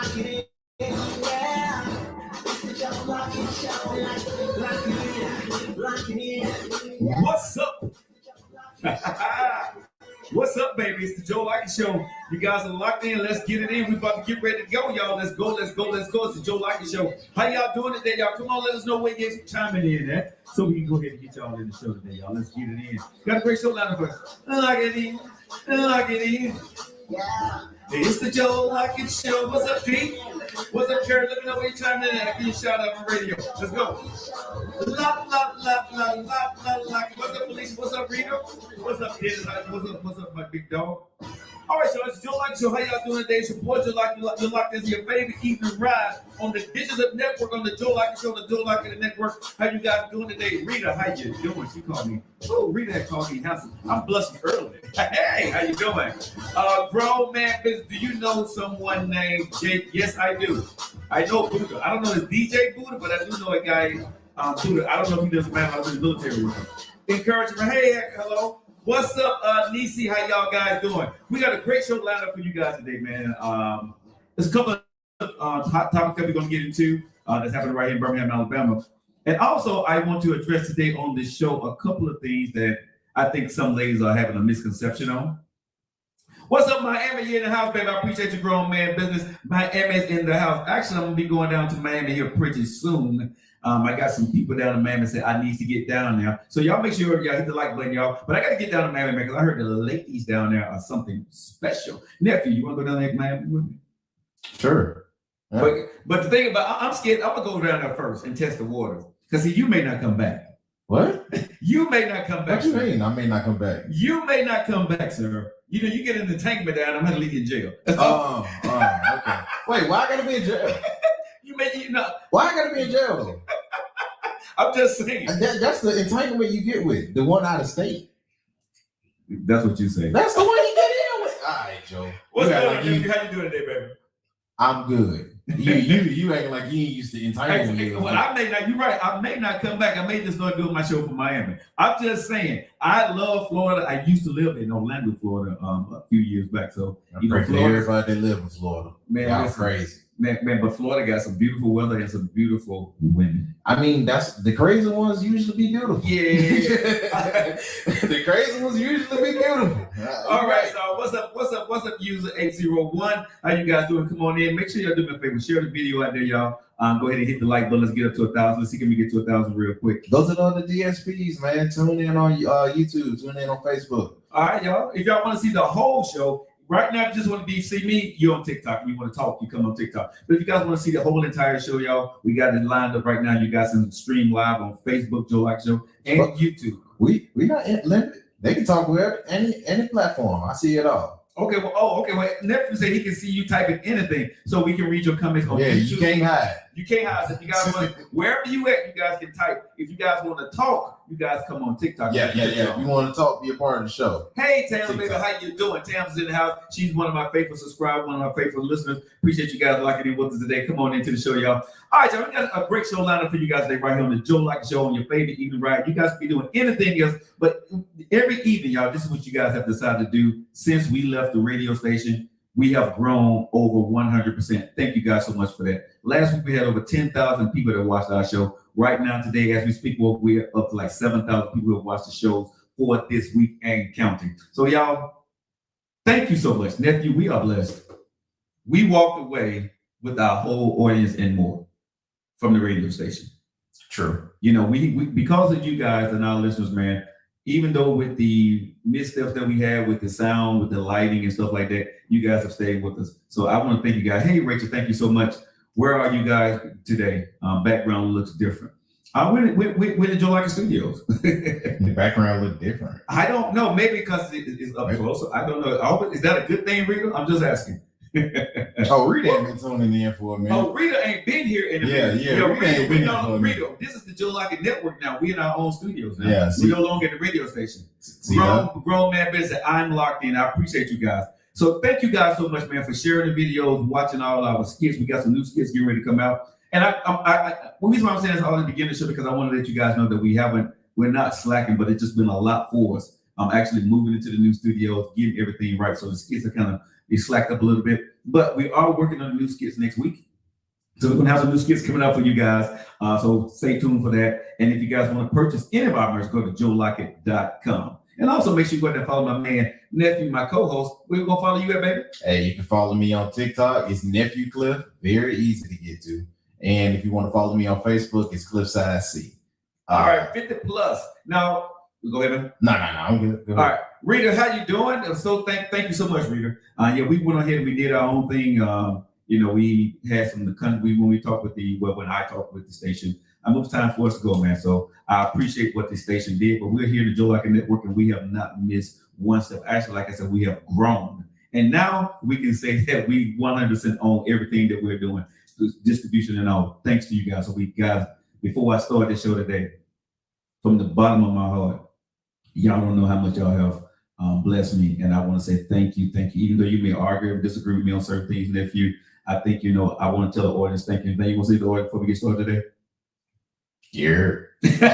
lock it in. Yeah. It's the Joe Lockett Show. Lock it in. Lock it in. Yeah. What's up? What's up, baby? It's the Joe Lockett Show. You guys are locked in. Let's get it in. We about to get ready to go, y'all. Let's go. Let's go. Let's go. It's the Joe Lockett Show. How y'all doing today, y'all? Come on, let us know where you're chiming in at, so we can go ahead and get y'all in the show today, y'all. Let's get it in. Got a great show lined up for us. Lock it in. Lock it in. Yeah. It's the Joe Lockett Show. What's up, Pete? What's up, Jared? Let me know where you're chiming in at. I'll give you a shout out on radio. Let's go. Lock. What's up, Felicia? What's up, Rita? What's up, Dennis? What's up, my big dog? All right, so it's Joe Lockett Show. How y'all doing today? Support Joe Lockett. You're locked into your favorite evening ride on the digital network, on the Joe Lockett Show, the Joe Lockett Network. How you guys doing today? Rita, how you doing? She called me. Oh, Rita had called me handsome. I'm blushing early. Hey, how you doing? Grown man business. Do you know someone named Jake? Yes, I do. I know Buddha. I don't know his DJ Buddha, but I do know a guy, Buddha. I don't know if he does man. I was in the military with him. Encouragement. Hey, hello. What's up, Nisi? How y'all guys doing? We got a great show lined up for you guys today, man. There's a couple of hot topics that we're going to get into that's happening right here in Birmingham, Alabama. And also, I want to address today on this show a couple of things that I think some ladies are having a misconception on. What's up, Miami? You in the house, baby? I appreciate your grown man business. Miami's in the house. Actually, I'm going to be going down to Miami here pretty soon. I got some people down in Miami that said I need to get down there. So y'all make sure y'all hit the like button, y'all. But I got to get down to Miami, man, because I heard the ladies down there are something special. Nephew, you want to go down there to Miami with me? Sure. Yeah. But the thing about, I'm scared. I'm going to go down there first and test the waters. Because, see, you may not come back. What? You may not come back. What you mean? I may not come back. You may not come back, sir. You know, you get an entanglement down, I'm going to leave you in jail. Okay. Wait, why I got to be in jail? Why I gotta be in jail though? I'm just saying. That's the entanglement you get with the one out of state. That's what you say. That's the one you get in with. All right, Joe. What's going on? How you doing today, baby? I'm good. You acting like you ain't used to entanglement. Well, I may not. You're right. I may not come back. I may just go do my show from Miami. I'm just saying. I love Florida. I used to live in Orlando, Florida, a few years back. So I pray for everybody that live in Florida. Man, that's crazy. Man, but Florida got some beautiful weather and some beautiful women. I mean, that's the crazy ones usually be beautiful. Yeah. The crazy ones usually be beautiful. All right, so what's up, user 801? How you guys doing? Come on in. Make sure y'all do me a favor. Share the video out there, y'all. Go ahead and hit the like button. Let's get up to 1,000. Let's see can we get to 1,000 real quick. Those are the other DSPs, man. Tune in on YouTube. Tune in on Facebook. All right, y'all. If y'all want to see the whole show, right now, if you just want to see me, you're on TikTok. If you want to talk, you come on TikTok. But if you guys want to see the whole entire show, y'all, we got it lined up right now. You guys can stream live on Facebook, Joe Lockett Show, and YouTube. We not limited. They can talk wherever, any platform. I see it all. Okay, well, Netflix said he can see you typing anything, so we can read your comments on YouTube. You can't hide. You can't hide. So if you guys want, wherever you at, you guys can type. If you guys want to talk, you guys come on TikTok. Yeah. If you want to talk, be a part of the show. Hey, Tam, baby, how you doing? Tam's in the house. She's one of my faithful subscribers, one of my faithful listeners. Appreciate you guys locking in with us today. Come on into the show, y'all. All right, y'all, we got a great show lined up for you guys today right here on the Joe Lockett Show on your favorite evening ride. You guys can be doing anything else, but every evening, y'all, this is what you guys have decided to do since we left the radio station. We have grown over 100%. Thank you guys so much for that. Last week, we had over 10,000 people that watched our show. Right now, today, as we speak, we're up to like 7,000 people who have watched the shows for this week and counting. So, y'all, thank you so much. Nephew, we are blessed. We walked away with our whole audience and more from the radio station. True. You know, we because of you guys and our listeners, man, even though with the missteps that we had with the sound, with the lighting and stuff like that, you guys have stayed with us. So I want to thank you guys. Hey, Rachel, thank you so much. Where are you guys today? Background looks different. We're in the Joe Lockett Studios. The background look different. I don't know. Maybe because it's up closer. I don't know. Is that a good thing, Rita? I'm just asking. Rita ain't been tuning in for a minute. Oh, Rita ain't been here in a minute. Yeah. Rita ain't been here for a minute. Rita, this is the Joe Lockett Network now. We in our own studios now. Yeah, we're no longer at the radio station. Grown man business. I'm locked in. I appreciate you guys. So thank you guys so much, man, for sharing the videos, watching all our skits. We got some new skits getting ready to come out. And the reason why I'm saying this all at the beginning of the show, because I want to let you guys know that we're not slacking, but it's just been a lot for us. I'm actually moving into the new studios, getting everything right. So the skits are kind of we slacked up a little bit, but we are working on the new skits next week. So we're gonna have some new skits coming out for you guys. So stay tuned for that. And if you guys want to purchase any of our merch, go to joelockett.com. And also make sure you go ahead and follow my man, Nephew, my co-host. Where we gonna follow you at, baby? Hey, you can follow me on TikTok. It's Nephew Cliff. Very easy to get to. And if you want to follow me on Facebook, it's Cliffside C. All right, 50 plus. Now, go ahead, man. No, I'm good. Go All right, Rita, how you doing? So thank you so much, Rita. Yeah, we went ahead and we did our own thing. We had some of the country when we talked with when I talked with the station. It was time for us to go, man. So I appreciate what the station did, but we're here to Joe Lockett Network, and we have not missed one step. Actually, like I said, we have grown, and now we can say that we 100% own everything that we're doing, distribution and all. Thanks to you guys. So before I start this show today, from the bottom of my heart, y'all don't know how much y'all have blessed me, and I want to say thank you. Even though you may argue or disagree with me on certain things, Nephew, I think I want to tell the audience thank you. You want to see the audience before we get started today? Yeah. Hey,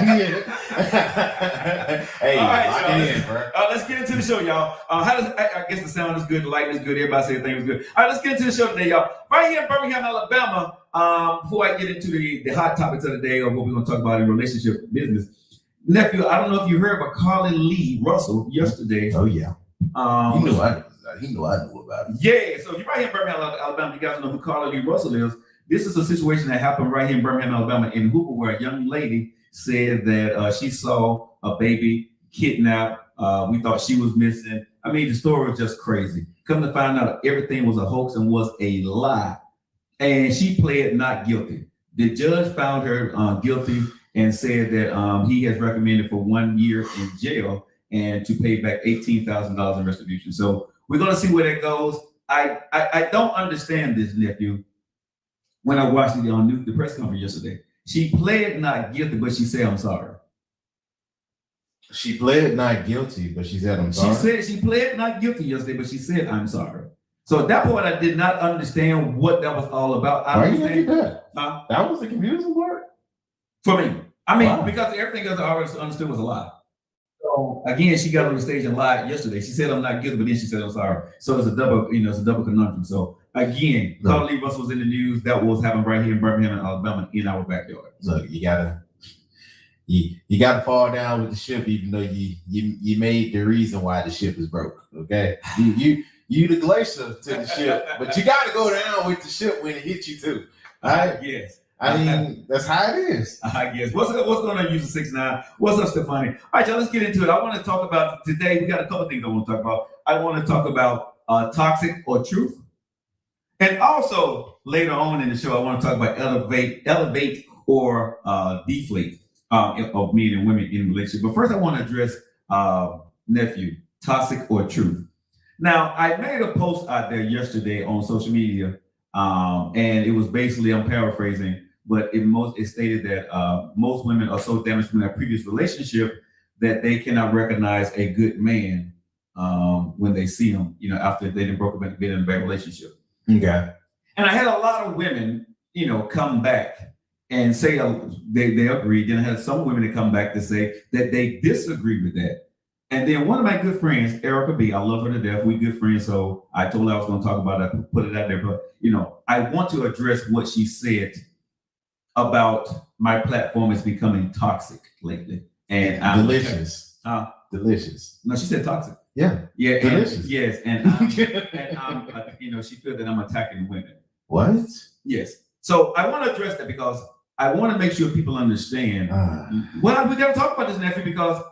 all right, lock it in, bro. Let's get into the show, y'all. I guess the sound is good, the light is good, everybody say everything is good. All right, let's get into the show today, y'all. Right here in Birmingham, Alabama. Before I get into the hot topics of the day or what we're going to talk about in relationship business, Nephew, I don't know if you heard about Carly Lee Russell yesterday. Oh yeah. He knew I knew about it. Yeah, so if you're right here in Birmingham, Alabama, you guys know who Carly Lee Russell is. This is a situation that happened right here in Birmingham, Alabama, in Hoover, where a young lady said that she saw a baby kidnapped. We thought she was missing. I mean, the story was just crazy. Come to find out, everything was a hoax and was a lie. And she pled not guilty. The judge found her guilty and said that he has recommended for 1 year in jail and to pay back $18,000 in restitution. So we're going to see where that goes. I don't understand this, Nephew. When I watched it on the press conference yesterday, she pled not guilty, but she said, I'm sorry. She pled not guilty, but she said, I'm sorry. She said she pled not guilty yesterday, but she said, I'm sorry. So at that point, I did not understand what that was all about. Why you did that? Huh? That was the confusing part? For me. I mean, Wow. Because everything else I already understood was a lie. So again, she got on the stage and lied yesterday. She said, I'm not guilty, but then she said, I'm sorry. So it's a double conundrum. So again, Carly Lee Russell was in the news. That was happening right here in Birmingham, Alabama, in our backyard. Look, you gotta fall down with the ship, even though you made the reason why the ship is broke. Okay, you the glacier to the ship, but you gotta go down with the ship when it hits you too. All right? Yes. I mean, that's how it is. I guess. What's going on, User 69? What's up, Stefani? All right, y'all, let's get into it. I want to talk about today. We got a couple of things I want to talk about. I want to talk about toxic or truth. And also, later on in the show, I want to talk about elevate or deflate of men and women in a relationship. But first, I want to address Nephew, toxic or truth. Now, I made a post out there yesterday on social media, and it was basically, I'm paraphrasing, but it stated that most women are so damaged from their previous relationship that they cannot recognize a good man when they see him, after they done broke up and been in a bad relationship. Okay. And I had a lot of women, come back and say they agreed. Then I had some women that come back to say that they disagree with that. And then one of my good friends, Erica B, I love her to death. We good friends, so I told her I was going to talk about it, put it out there. But I want to address what she said about my platform is becoming toxic lately. And delicious. Delicious. No, she said toxic. Yeah. Yeah. Delicious. Yes. And she feel that I'm attacking women. What? Yes. So I want to address that because I want to make sure people understand. We got to talk about this, Nephew, because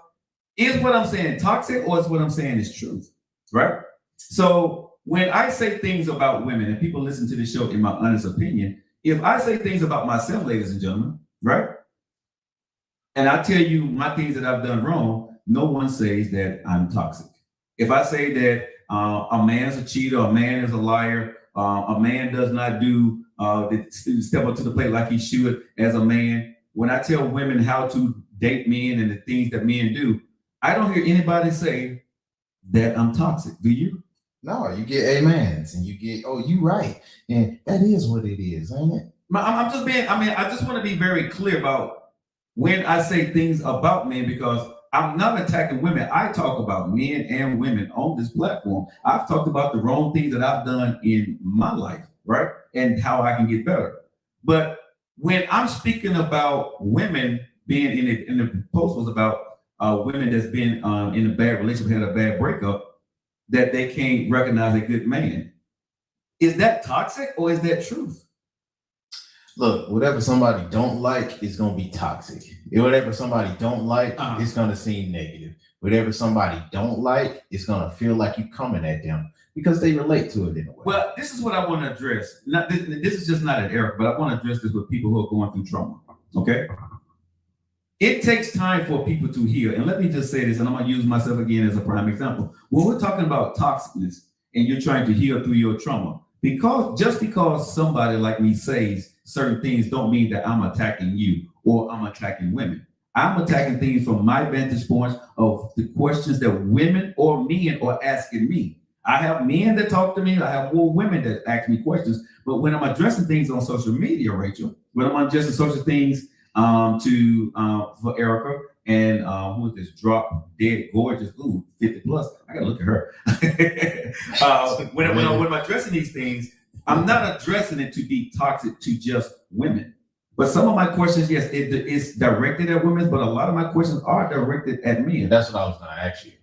is what I'm saying toxic or is what I'm saying is truth, right? So when I say things about women and people listen to the show, in my honest opinion, if I say things about myself, ladies and gentlemen, right? And I tell you my things that I've done wrong, no one says that I'm toxic. If I say that a man's a cheater, a man is a liar, a man does not do step up to the plate like he should as a man, when I tell women how to date men and the things that men do, I don't hear anybody say that I'm toxic. Do you? No, you get amens and you get, oh, you right. And that is what it is, ain't it? I just want to be very clear about when I say things about men, because I'm not attacking women. I talk about men and women on this platform. I've talked about the wrong things that I've done in my life, right? And how I can get better. But when I'm speaking about women being in the post was about women that's been in a bad relationship, had a bad breakup, that they can't recognize a good man. Is that toxic or is that truth? Look, whatever somebody don't like is gonna be toxic. Whatever somebody don't like, it's gonna seem negative. Whatever somebody don't like, it's gonna feel like you coming at them because they relate to it in a way. Well, this is what I want to address. Not this is just not an error, but I want to address this with people who are going through trauma. Okay. It takes time for people to heal. And let me just say this, and I'm gonna use myself again as a prime example. When we're talking about toxicness and you're trying to heal through your trauma, because somebody like me says certain things don't mean that I'm attacking you or I'm attacking women. I'm attacking things from my vantage point of the questions that women or men are asking me. I have men that talk to me. I have more women that ask me questions. But when I'm addressing things on social media, Rachel, when I'm addressing social things for Erica and who is this drop dead gorgeous, 50 plus. I gotta look at her. When I'm addressing these things, I'm not addressing it to be toxic to just women. But some of my questions, yes, it's directed at women, but a lot of my questions are directed at men. That's what I was gonna ask you.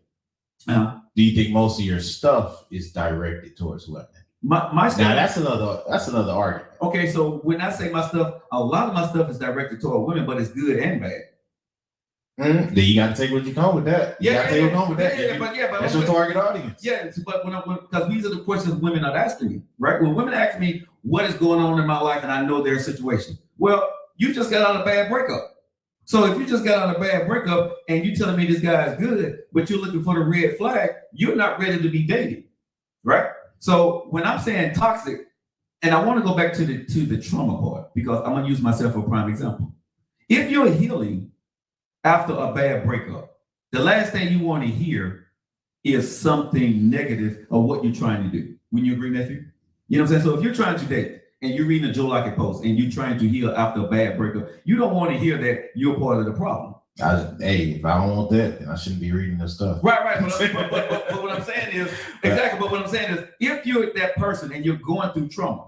Do you think most of your stuff is directed towards women? My stuff. Now that's another argument. Okay, so when I say my stuff, a lot of my stuff is directed toward women, but it's good and bad. Then you got to take what you come with that. You got to take what you come with that. But that's your target audience. Yeah, but because these are the questions women are asking me, right? When women ask me what is going on in my life, and I know their situation. Well, you just got out of a bad breakup. So if you just got out of a bad breakup and you telling me this guy is good, but you're looking for the red flag, you're not ready to be dated, right? So when I'm saying toxic, and I want to go back to the trauma part because I'm gonna use myself for a prime example. If you're healing after a bad breakup, the last thing you want to hear is something negative of what you're trying to do. Wouldn't you agree, nephew? You know what I'm saying? So if you're trying to date and you're reading a Joe Lockett post and you're trying to heal after a bad breakup, you don't want to hear that you're part of the problem. If I don't want that, then I shouldn't be reading this stuff. Right. But what I'm saying is, exactly, but what I'm saying is, if you're that person and you're going through trauma,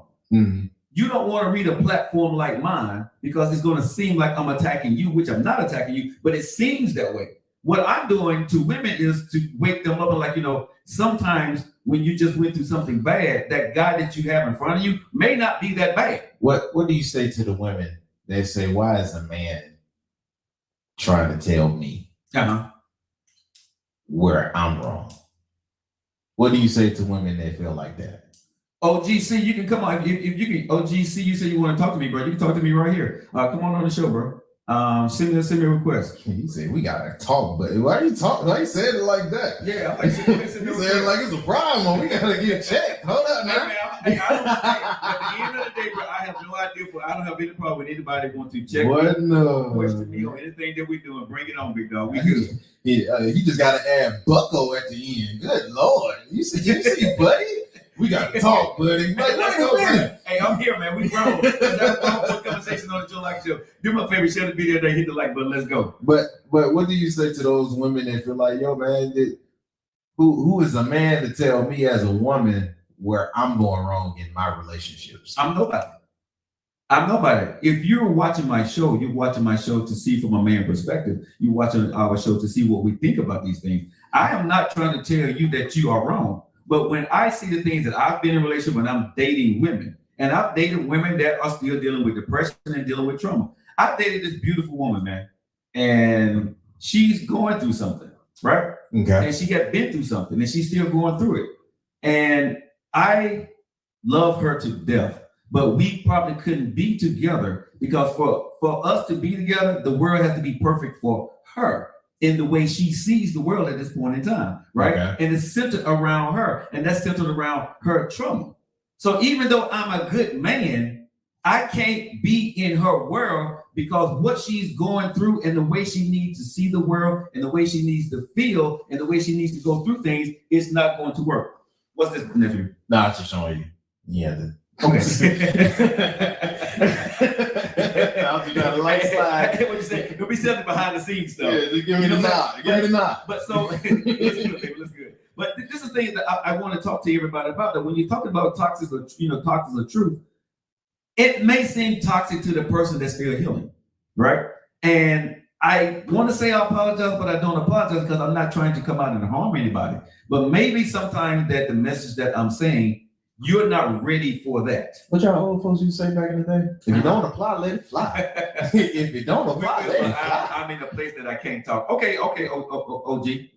you don't want to read a platform like mine because it's going to seem like I'm attacking you, which I'm not attacking you, but it seems that way. What I'm doing to women is to wake them up and sometimes when you just went through something bad, that guy that you have in front of you may not be that bad. What do you say to the women? They say, why is a man trying to tell me where I'm wrong? What do you say to women that feel like that? OGC, you can come on. If you can, OGC, you say you want to talk to me, bro. You can talk to me right here. Come on the show, bro. Send me a request. You say we gotta talk, but why are you talking? Why you saying it like that? Yeah, I like you said it like it's a problem. We gotta get checked. Hold up, man. At the end of the day, bro, I have no idea. I don't have any problem with anybody want to check question me or anything that we're doing. Bring it on, big dog. We good. He just gotta add bucko at the end. Good Lord, you see, buddy. We got to talk, buddy. Let's go. Hey, I'm here, man. We grown. That's a conversation on the Joe Lockett Show. Do my favorite, share the video, they hit the like button. Let's go. But what do you say to those women that feel like, yo, man, who is a man to tell me as a woman where I'm going wrong in my relationships? I'm nobody. If you're watching my show, you're watching my show to see from a man perspective. You're watching our show to see what we think about these things. I am not trying to tell you that you are wrong. But when I see the things that I've been in a relationship when I'm dating women, and I've dated women that are still dealing with depression and dealing with trauma. I dated this beautiful woman, man, and she's going through something, right? Okay. And she had been through something, and she's still going through it. And I love her to death, but we probably couldn't be together because for us to be together, the world has to be perfect for her. In the way she sees the world at this point in time, right? Okay. And it's centered around her, and that's centered around her trauma. So even though I'm a good man, I can't be in her world because what she's going through and the way she needs to see the world and the way she needs to feel and the way she needs to go through things, it's not going to work. What's this, nephew? Nah, it's just showing you. Yeah. Okay. You gotta might slide. What you say? It'll be something behind the scenes stuff. Yeah, just give me the nod. Give me the nod. But so let's good, baby. Let's good. But this is the thing that I want to talk to everybody about. That when you're talking about toxic, toxic of truth, it may seem toxic to the person that's still healing, right? And I want to say I apologize, but I don't apologize because I'm not trying to come out and harm anybody. But maybe sometimes that the message that I'm saying, you're not ready for that. What y'all old folks used to say back in the day? If you don't apply, let it fly. If you don't apply, let it fly. I'm in a place that I can't talk. Okay, OG,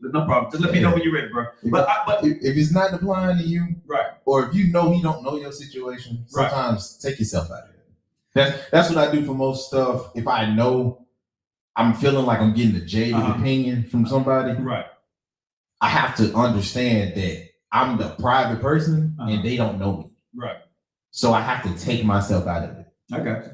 no problem. Just let me know when you're ready, bro. But if it's not applying to you, right, or if you know he don't know your situation, sometimes take yourself out of it. That's what I do for most stuff. If I know I'm feeling like I'm getting a jaded opinion from somebody, right, I have to understand that I'm the private person and they don't know me. Right. So I have to take myself out of it. I got you.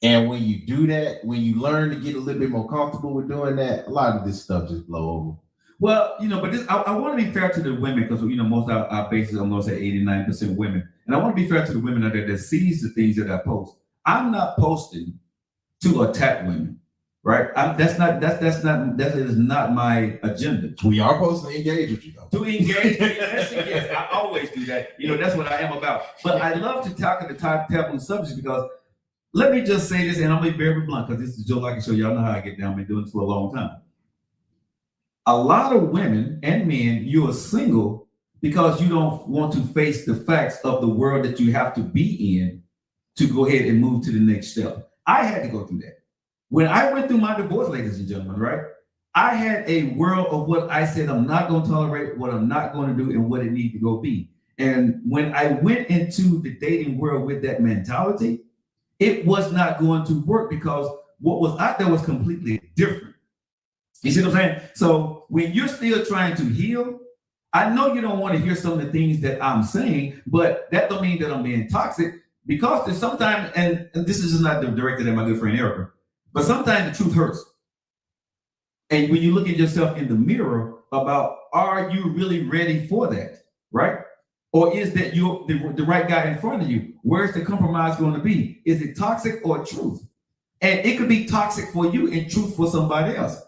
And when you do that, when you learn to get a little bit more comfortable with doing that, a lot of this stuff just blow over. Well, but this I want to be fair to the women because most of our bases, I'm going to say 89% women. And I want to be fair to the women out there that sees the things that I post. I'm not posting to attack women. Right, that is not my agenda. We are supposed to engage with you though. To engage, yes, I always do that. That's what I am about. But I love to talk at the taboo subjects because let me just say this, and I'm gonna be very blunt because this is Joe Lockett Show. Y'all know how I get down. I've been doing this for a long time. A lot of women and men, you are single because you don't want to face the facts of the world that you have to be in to go ahead and move to the next step. I had to go through that. When I went through my divorce, ladies and gentlemen, right, I had a world of what I said I'm not going to tolerate, what I'm not going to do, and what it needs to go be. And when I went into the dating world with that mentality, it was not going to work because what was out there was completely different. You see what I'm saying? So when you're still trying to heal, I know you don't want to hear some of the things that I'm saying, but that don't mean that I'm being toxic because there's sometimes, and this is just not directed at my good friend Erica, but sometimes the truth hurts. And when you look at yourself in the mirror about, are you really ready for that, right? Or is that you're the right guy in front of you? Where's the compromise going to be? Is it toxic or truth? And it could be toxic for you and truth for somebody else.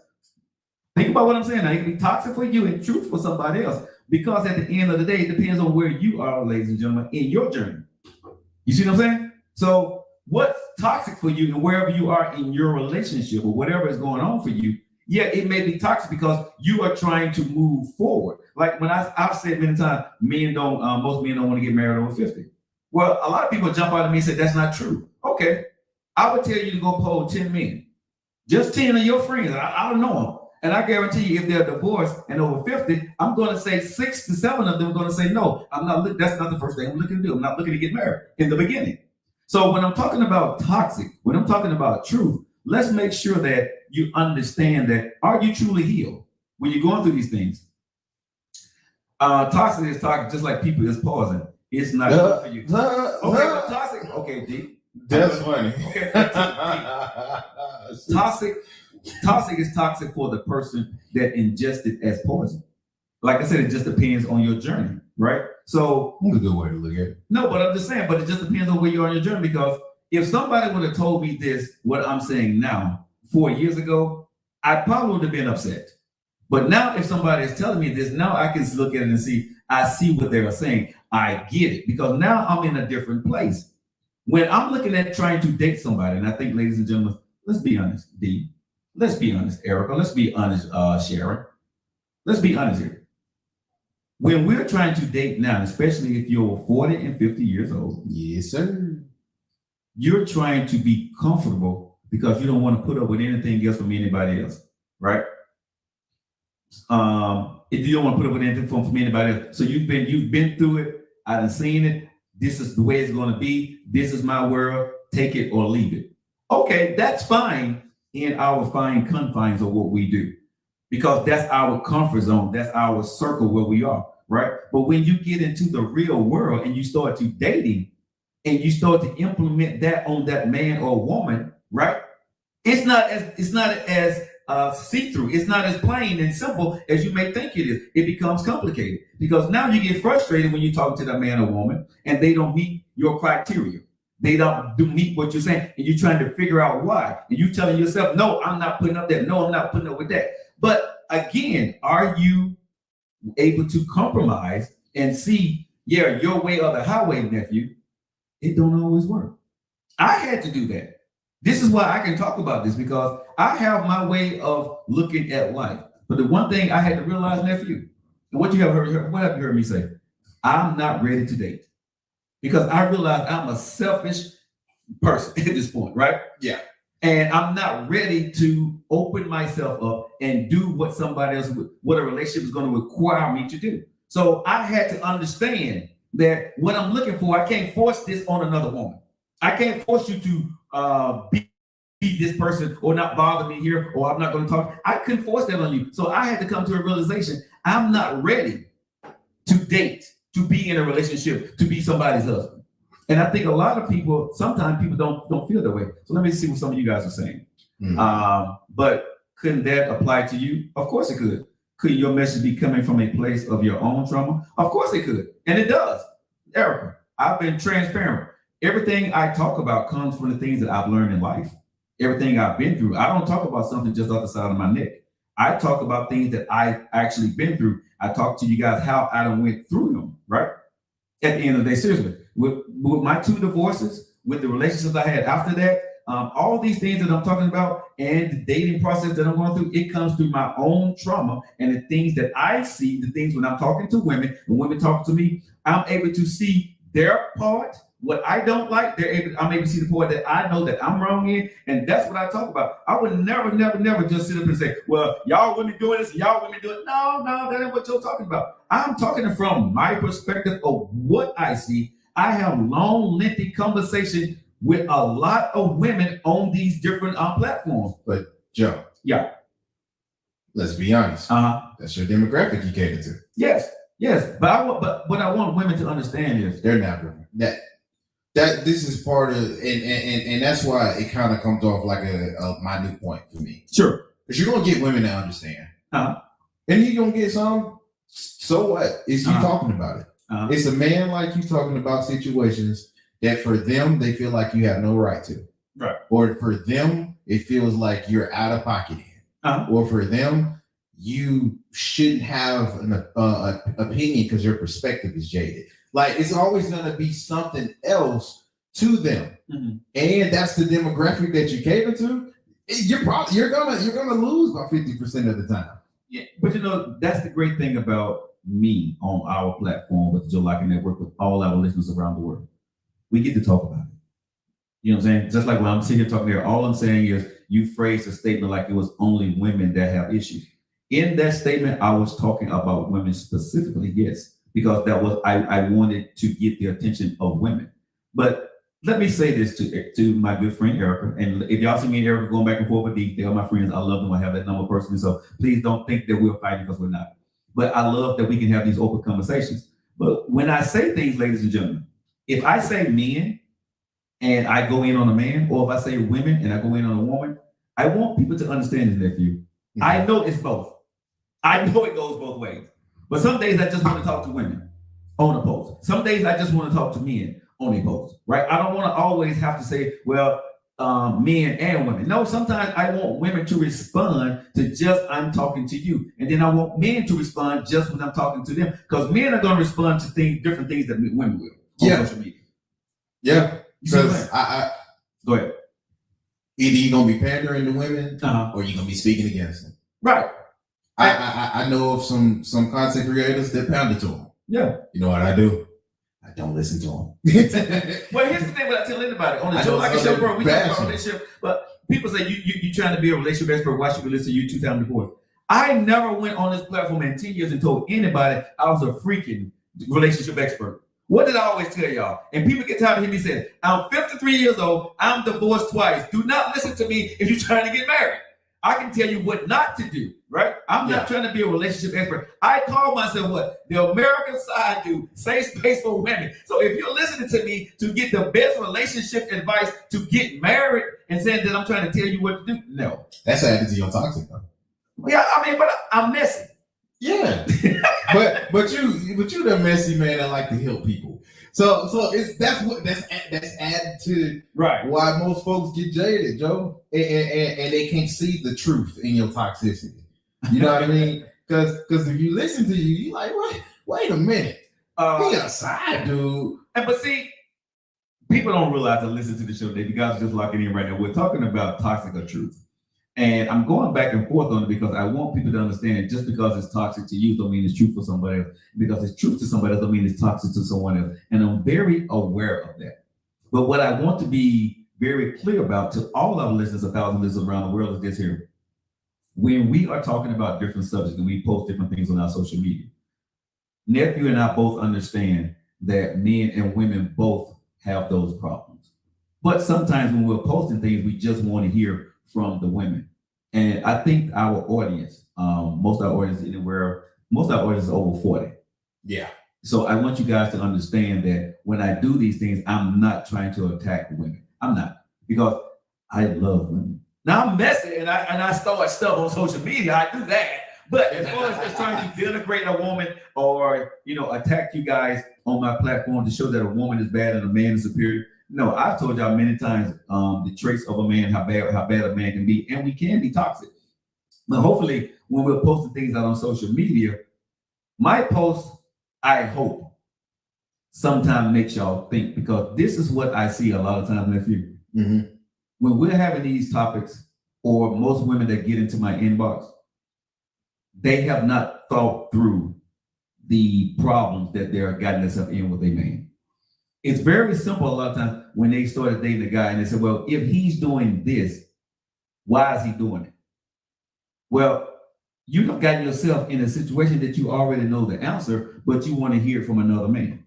Think about what I'm saying now. It could be toxic for you and truth for somebody else. Because at the end of the day, it depends on where you are, ladies and gentlemen, in your journey. You see what I'm saying? So what's toxic for you and wherever you are in your relationship or whatever is going on for you, yeah, it may be toxic because you are trying to move forward. Like when I've said many times, most men don't want to get married over 50. Well, a lot of people jump out at me and say, that's not true. Okay, I would tell you to go poll 10 men. Just 10 of your friends. I don't know them. And I guarantee you, if they're divorced and over 50, I'm going to say 6 to 7 of them are going to say, no, that's not the first thing I'm looking to do. I'm not looking to get married in the beginning. So when I'm talking about toxic, when I'm talking about truth, let's make sure that you understand that, are you truly healed when you're going through these things? Toxic is toxic, just like people is poison. It's not good for you. Okay, but toxic. Okay, D. That's funny. Okay. Toxic is toxic for the person that ingested as poison. Like I said, it just depends on your journey, right? So that's a good way to look at it. No, but I'm just saying, but it just depends on where you are on your journey. Because if somebody would have told me this, what I'm saying now, 4 years ago, I probably would have been upset. But now, if somebody is telling me this, now I can look at it and see, I see what they are saying. I get it because now I'm in a different place. When I'm looking at trying to date somebody, and I think, ladies and gentlemen, let's be honest, D. Let's be honest, Erica. Let's be honest, Sharon. Let's be honest here. When we're trying to date now, especially if you're 40 and 50 years old, yes, sir, you're trying to be comfortable because you don't want to put up with anything else from anybody else, right? If you don't want to put up with anything from anybody else, so you've been through it. I've seen it. This is the way it's going to be. This is my world. Take it or leave it. Okay, that's fine in our fine confines of what we do, because that's our comfort zone. That's our circle where we are, right? But when you get into the real world and you start to dating and you start to implement that on that man or woman, right? It's not as see-through. It's not as plain and simple as you may think it is. It becomes complicated because now you get frustrated when you talk to that man or woman and they don't meet your criteria. they don't do meet what you're saying, and you're trying to figure out why. And you telling yourself, no, I'm not putting up that. No, I'm not putting up with that. But again, are you able to compromise and see, yeah, your way or the highway, nephew? It don't always work. I had to do that. This is why I can talk about this, because I have my way of looking at life. But the one thing I had to realize, nephew, and what have you heard me say? I'm not ready to date, because I realize I'm a selfish person at this point, right? Yeah. And I'm not ready to open myself up and do what somebody else, what a relationship is going to require me to do. So I had to understand that what I'm looking for, I can't force this on another woman. I can't force you to be this person or not bother me here, or I'm not going to talk. I couldn't force that on you. So I had to come to a realization. I'm not ready to date, to be in a relationship, to be somebody's husband. And I think a lot of people, sometimes people don't feel that way. So let me see what some of you guys are saying. But couldn't that apply to you? Of course it could. Could your message be coming from a place of your own trauma? Of course it could. And it does. Erica, I've been transparent. Everything I talk about comes from the things that I've learned in life. Everything I've been through. I don't talk about something just off the side of my neck. I talk about things that I've actually been through. I talk to you guys how I done went through them, right? At the end of the day, seriously, with my 2 divorces, with the relationships I had after that, all these things that I'm talking about and the dating process that I'm going through, it comes through my own trauma and the things that I see, the things when I'm talking to women, and women talk to me, I'm able to see their part, what I don't like. I'm able to see the part that I know that I'm wrong in, and that's what I talk about. I would never just sit up and say, well, y'all women doing this, y'all women doing it. No, that ain't what you're talking about. I'm talking from my perspective of what I see. I have long, lengthy conversation with a lot of women on these different platforms. But Joe, yeah, let's be honest. That's your demographic you cater to. Yes. But what I want women to understand is they're not that this is part of, and that's why it kind of comes off like a minute point for me. Sure, because you're gonna get women to understand, and you're gonna get some. So what? It's you talking about it. It's a man like you talking about situations that for them they feel like you have no right to, right? Or for them it feels like you're out of pocket in, or for them you shouldn't have an opinion because your perspective is jaded. Like it's always going to be something else to them, and that's the demographic that you cater to. You're gonna lose by 50% of the time. Yeah, but you know that's the great thing about me on our platform with the Joe Lockett Network, with all our listeners around the world. We get to talk about it. You know what I'm saying? Just like when I'm sitting here talking there, all I'm saying is you phrased a statement like it was only women that have issues. In that statement, I was talking about women specifically, yes, because that was I wanted to get the attention of women. But let me say this to my good friend Erica, and if y'all see me and Erica going back and forth with these, they are my friends. I love them. I have that number personally, so please don't think that we're fighting because we're not. But I love that we can have these open conversations. But when I say things, ladies and gentlemen, if I say men and I go in on a man, or if I say women and I go in on a woman, I want people to understand this, nephew. I know it's both. I know it goes both ways. But some days I just want to talk to women on a post. Some days I just want to talk to men on a post, right? I don't want to always have to say, well, men and women. No, sometimes I want women to respond to just I'm talking to you. And then I want men to respond just when I'm talking to them. Because men are going to respond to different things that women will on social media. Yeah. Because I go ahead. Either you're going to be pandering to women or you're going to be speaking against them. Right. I know of some content creators that pound it to them. Yeah. You know what I do? I don't listen to them. Well, here's the thing what I tell anybody. On the Joe Lockett Show, bro, we talk about relationship, but people say you trying to be a relationship expert. Why should we listen to you 2 times before? I never went on this platform in 10 years and told anybody I was a freaking relationship expert. What did I always tell y'all? And people get tired of hearing me say, I'm 53 years old. I'm divorced twice. Do not listen to me if you're trying to get married. I can tell you what not to do, right? I'm not trying to be a relationship expert. I call myself what? The American side dude, safe space for women. So if you're listening to me to get the best relationship advice to get married and saying that I'm trying to tell you what to do, no. That's added to your toxic though. Yeah, I mean, but I'm messy. Yeah. but you the messy man that like to help people. So that's added to Right. why most folks get jaded, Joe, and they can't see the truth in your toxicity. You know what I mean? Because if you listen to you like, wait a minute, he a side dude. But see, people don't realize to listen to the show that you guys are just locking in right now. We're talking about toxic or truth. And I'm going back and forth on it because I want people to understand just because it's toxic to you don't mean it's true for somebody else. Because it's truth to somebody else don't mean it's toxic to someone else. And I'm very aware of that. But what I want to be very clear about to all our listeners, 1,000 listeners around the world, is this here. When we are talking about different subjects and we post different things on our social media, nephew and I both understand that men and women both have those problems. But sometimes when we're posting things, we just want to hear from the women. And I think our audience, most of our audience is over 40. Yeah. So I want you guys to understand that when I do these things, I'm not trying to attack women. I'm not, because I love women. Now I'm messy and I start stuff on social media. I do that. But as far as just trying to denigrate a woman or attack you guys on my platform to show that a woman is bad and a man is superior, no, I've told y'all many times the traits of a man, how bad a man can be, and we can be toxic. But hopefully, when we're posting things out on social media, my post, I hope, sometimes makes y'all think, because this is what I see a lot of times, nephew. Mm-hmm. When we're having these topics, or most women that get into my inbox, they have not thought through the problems that they're getting themselves in with a man. It's very simple a lot of times when they started dating a guy and they said, well, if he's doing this, why is he doing it? Well, you have gotten yourself in a situation that you already know the answer, but you want to hear it from another man.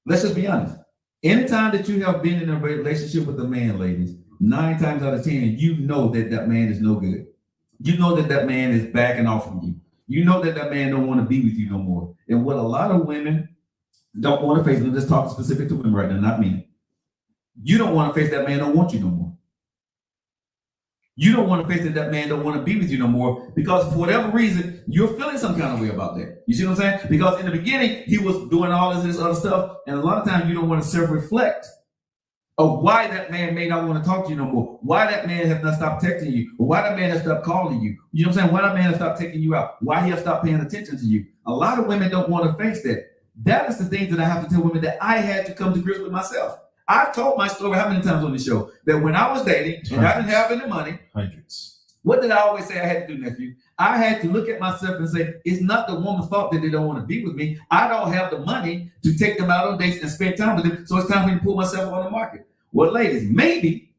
Let's just be honest. Anytime that you have been in a relationship with a man, ladies, 9 times out of 10, you know that that man is no good. You know that that man is backing off from you. You know that that man don't want to be with you no more. And what a lot of women don't want to face, I'm just talking specific to women right now, not men. You don't want to face that man don't want you no more. You don't want to face that man don't want to be with you no more, because for whatever reason, you're feeling some kind of way about that. You see what I'm saying? Because in the beginning, he was doing all of this other stuff, and a lot of times you don't want to self-reflect of why that man may not want to talk to you no more, why that man has not stopped texting you, or why that man has stopped calling you. You know what I'm saying? Why that man has stopped taking you out, why he has stopped paying attention to you. A lot of women don't want to face that. That is the things that I have to tell women that I had to come to grips with myself. I've told my story how many times on the show that when I was dating and I didn't have any money, hundreds. What did I always say I had to do, nephew? I had to look at myself and say, it's not the woman's fault that they don't want to be with me. I don't have the money to take them out on dates and spend time with them, so it's time for me to pull myself on the market. Well, ladies, maybe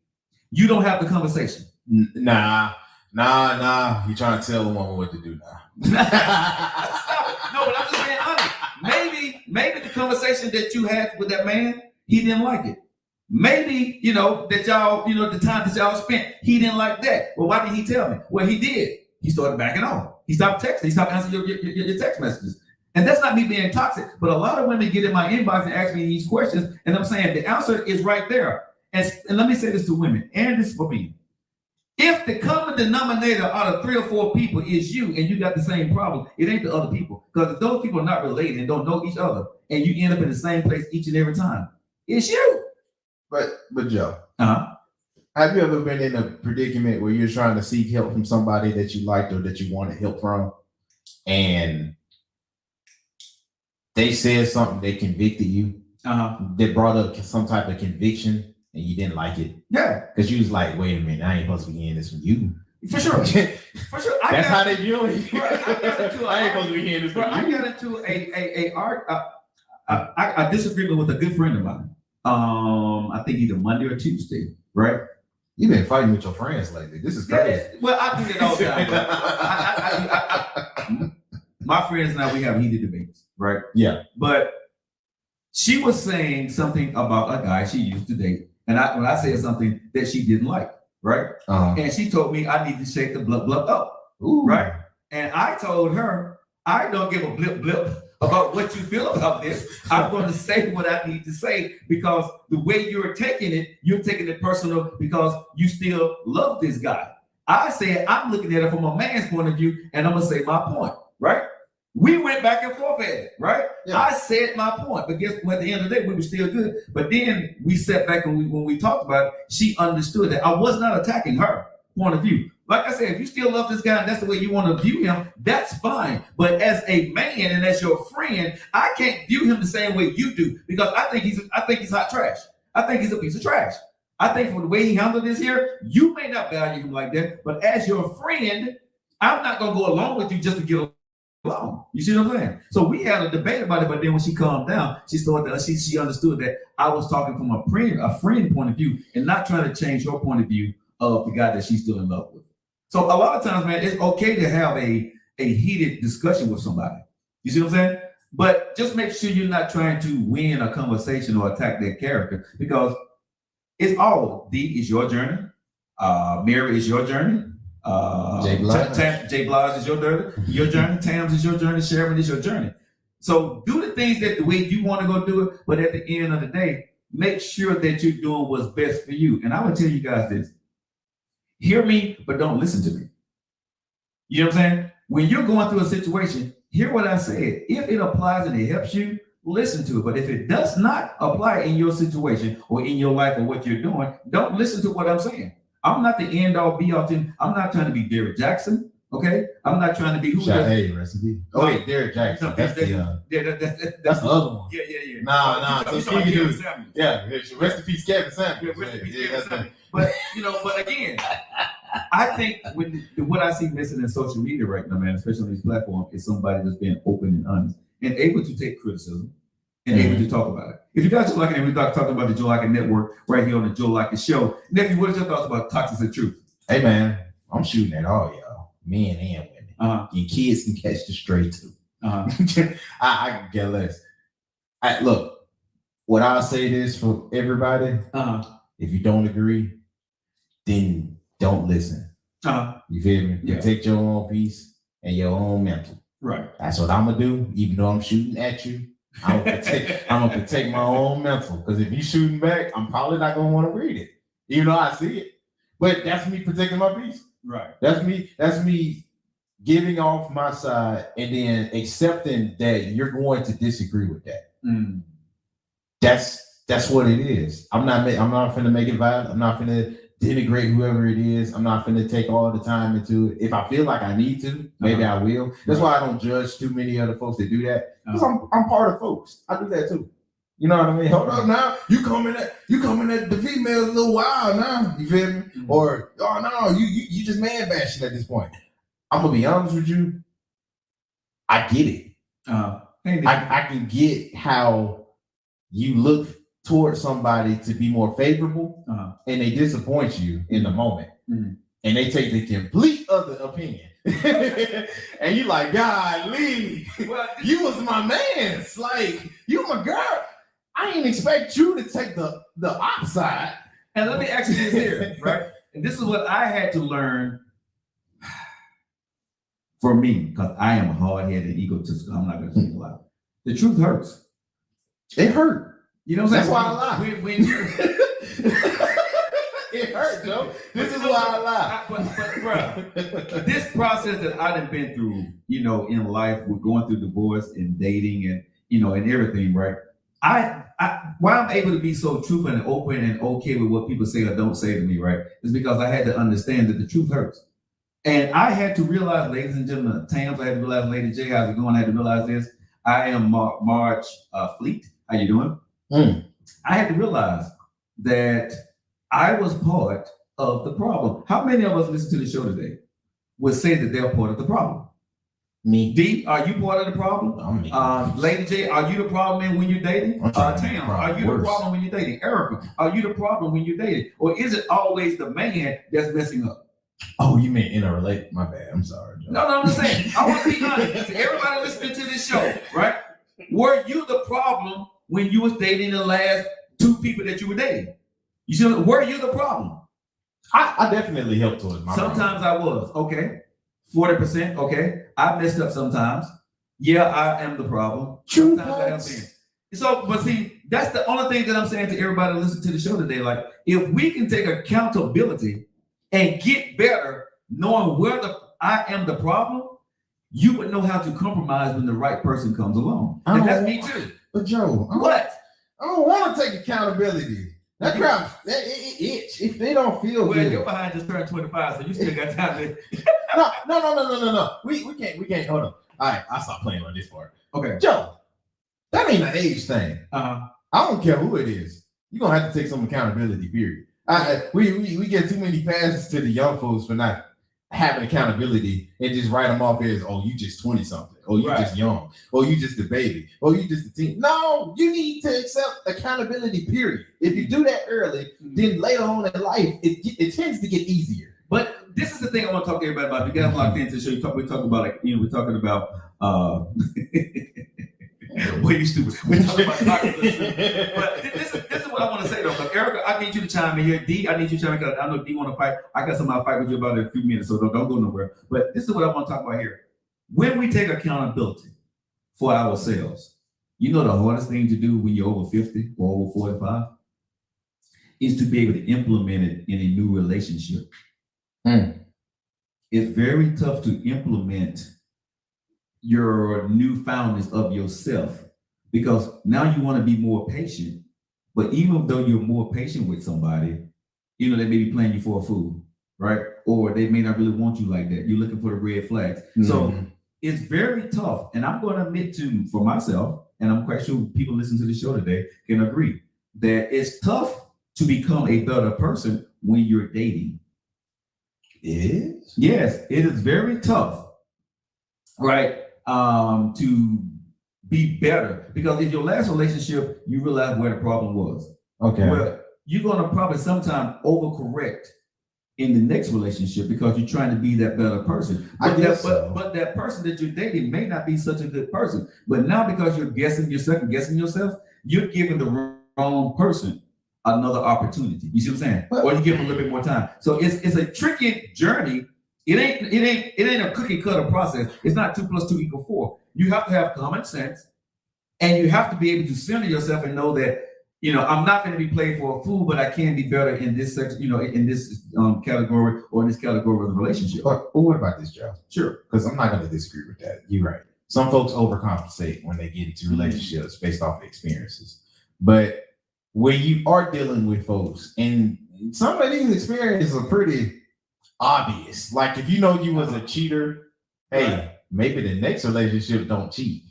you don't have the conversation. Nah. You trying to tell a woman what to do now. No, but I'm just being honest. Maybe the conversation that you had with that man, he didn't like it. Maybe, that y'all, the time that y'all spent, he didn't like that. Well, why didn't he tell me? Well, he did. He started backing off. He stopped texting. He stopped answering your text messages. And that's not me being toxic, but a lot of women get in my inbox and ask me these questions, and I'm saying the answer is right there. And let me say this to women, and this is for me. If the common denominator out of 3 or 4 people is you, and you got the same problem, it ain't the other people. Because if those people are not related and don't know each other, and you end up in the same place each and every time, it's you. But Joe, have you ever been in a predicament where you're trying to seek help from somebody that you liked or that you wanted help from, and they said something that convicted you, that brought up some type of conviction, and you didn't like it? Yeah. Because you was like, wait a minute, I ain't supposed to be hearing this from you. For sure. For sure. That's how they view it. I ain't supposed to be hearing this from you. I got into a disagreement with a good friend of mine. I think either Monday or Tuesday, right? You've been fighting with your friends lately. This is crazy. Yeah, well, I do that all the time. My friends and I, we have heated debates, right? Yeah. But she was saying something about a guy she used to date. And when I said something that she didn't like, right? And she told me I need to shake the blip up, right? And I told her, I don't give a blip about what you feel about this. I'm going to say what I need to say, because the way you're taking it personal because you still love this guy. I said, I'm looking at it from a man's point of view, and I'm going to say my point, right? We went back and forth at it, right? Yeah. I said my point, but guess what? At the end of the day, we were still good. But then we sat back and when we talked about it, she understood that I was not attacking her point of view. Like I said, if you still love this guy and that's the way you want to view him, that's fine. But as a man and as your friend, I can't view him the same way you do because I think he's hot trash. I think he's a piece of trash. I think for the way he handled this here, you may not value him like that. But as your friend, I'm not gonna go along with you just to get along. You see what I'm saying? So we had a debate about it, but then when she calmed down, she understood that I was talking from a friend point of view and not trying to change her point of view of the guy that she's still in love with. So a lot of times, man, it's okay to have a heated discussion with somebody. You see what I'm saying? But just make sure you're not trying to win a conversation or attack their character because it's all D is your journey. Mary is your journey. Jay Blige is your journey. Tams is your journey. Sharon is your journey. So do the things that the way you want to go do it. But at the end of the day, make sure that you're doing what's best for you. And I would tell you guys this. Hear me, but don't listen to me. You know what I'm saying? When you're going through a situation, hear what I said. If it applies and it helps you, listen to it. But if it does not apply in your situation or in your life or what you're doing, don't listen to what I'm saying. I'm not the end all be all thing. I'm not trying to be Derrick Jackson. Okay, I'm not trying to be who. Hey, recipe. Oh wait, Derrick Jackson. That's the other one. Yeah. Nah. Yeah, rest in peace, Kevin Samuels. Yeah, rest in peace, Kevin Samuels. But but again, I think what I see missing in social media right now, man, especially on these platforms, is somebody that's being open and honest and able to take criticism and able to talk about it. If you guys are liking it, we're talking about the Joe Lockett Network right here on the Joe Lockett Show. Nephew, what is your thoughts about toxic and truth? Hey man, I'm shooting at all y'all, men and women. Your kids can catch the stray too. I can get less. Look, what I'll say this for everybody. If you don't agree, then don't listen. You feel me? Yeah. Protect your own peace and your own mental. Right. That's what I'm gonna do. Even though I'm shooting at you, I'm gonna protect my own mental. Because if you shooting back, I'm probably not gonna want to read it, even though I see it. But that's me protecting my peace. Right. That's me giving off my side and then accepting that you're going to disagree with that. That's what it is. I'm not finna make it violent. I'm not finna denigrate whoever it is. I'm not finna take all the time into it. If I feel like I need to, maybe I will. That's why I don't judge too many other folks that do that. Because I'm part of folks. I do that too. You know what I mean? Hold up now. You coming at the females a little wild now. You feel me? Or oh no, you just man bashing at this point. I'm gonna be honest with you. I get it. I can get how you look towards somebody to be more favorable, and they disappoint you in the moment, and they take the complete other opinion, and you like, golly, well, you was my man. It's like you my girl. I didn't expect you to take the upside. And let me ask you this here, right? And this is what I had to learn for me, because I am hard-headed, egotistical. I'm not going to say a lot. The truth hurts. It hurt. You know what I'm saying? That's why I lie. When you it hurt, Joe. This is why I lie. But bro, this process that I've been through, in life, we're going through divorce and dating and, and everything, right? Why I'm able to be so truthful and open and okay with what people say or don't say to me, right, is because I had to understand that the truth hurts. And I had to realize, ladies and gentlemen, Tams, I had to realize, Lady J, how's it going? I had to realize this. I am Marge Fleet. How you doing? I had to realize that I was part of the problem. How many of us listen to the show today would say that they're part of the problem? Me. D, are you part of the problem? Lady J, are you the problem when you're dating? Tam, are you the problem when you're dating? Erica, are you the problem when you're dating? Or is it always the man that's messing up? Oh, you mean in a relate? My bad. I'm sorry, Joe. No, I'm just saying. I want to be honest. To everybody listening to this show, right? Were you the problem when you was dating the last two people that you were dating? You see, were you the problem? I definitely helped towards my Sometimes problem. I was. Okay. 40%. Okay. I messed up sometimes. Yeah, I am the problem. Sometimes I have been. So, but see, that's the only thing that I'm saying to everybody listening to the show today. Like, if we can take accountability and get better, knowing where I am the problem, you would know how to compromise when the right person comes along. And that's me too. But Joe, What? I don't want to take accountability. That crowd, it itch. If they don't feel good, you're behind just turned 25, so you still got time to. No. We can't. Hold on. All right, I'll stop playing on this part. Okay, Joe, that ain't an age thing. I don't care who it is. You're gonna have to take some accountability. Period. We get too many passes to the young folks for not having accountability and just write them off as, oh, you just 20 something, or you just young, or you just a baby, or you just a teen. No, you need to accept accountability. Period. If you do that early, then later on in life, it tends to get easier. But this is the thing I want to talk to everybody about. If you guys locked into the show, we're talking about, like, we're talking about well, you stupid. We're talking about toxic. But this is what I want to say though. Like, Erica, I need you to chime in here. D, I need you to chime in because I know D want to fight. I got something I'll fight with you about in a few minutes, so don't go nowhere. But this is what I want to talk about here. When we take accountability for ourselves, you know the hardest thing to do when you're over 50 or over 45 is to be able to implement it in a new relationship. It's very tough to implement your newfoundness of yourself because now you want to be more patient. But even though you're more patient with somebody, you know, they may be playing you for a fool, right? Or they may not really want you like that. You're looking for the red flags. So it's very tough. And I'm going to admit for myself, and I'm quite sure people listening to the show today can agree, that it's tough to become a better person when you're dating. It is? Yes, it is very tough, right? To be better. Because in your last relationship, you realize where the problem was. Okay. Well, you're going to probably sometime overcorrect in the next relationship because you're trying to be that better person. But that person that you're dating may not be such a good person. But now because you're second guessing yourself, you're giving the wrong person another opportunity. You see what I'm saying? Or you give them a little bit more time. So it's a tricky journey. It ain't a cookie cutter process. It's not 2 + 2 = 4. You have to have common sense, and you have to be able to center yourself and know that, you know, I'm not going to be played for a fool, but I can be better in this section, you know, in this category or in this category of the relationship. But what about this, Joe? Sure. Because I'm not going to disagree with that. You're right. Some folks overcompensate when they get into relationships based off of experiences. But when you are dealing with folks, and some of these experiences are pretty obvious. Like if you know you was a cheater, hey, maybe the next relationship don't cheat.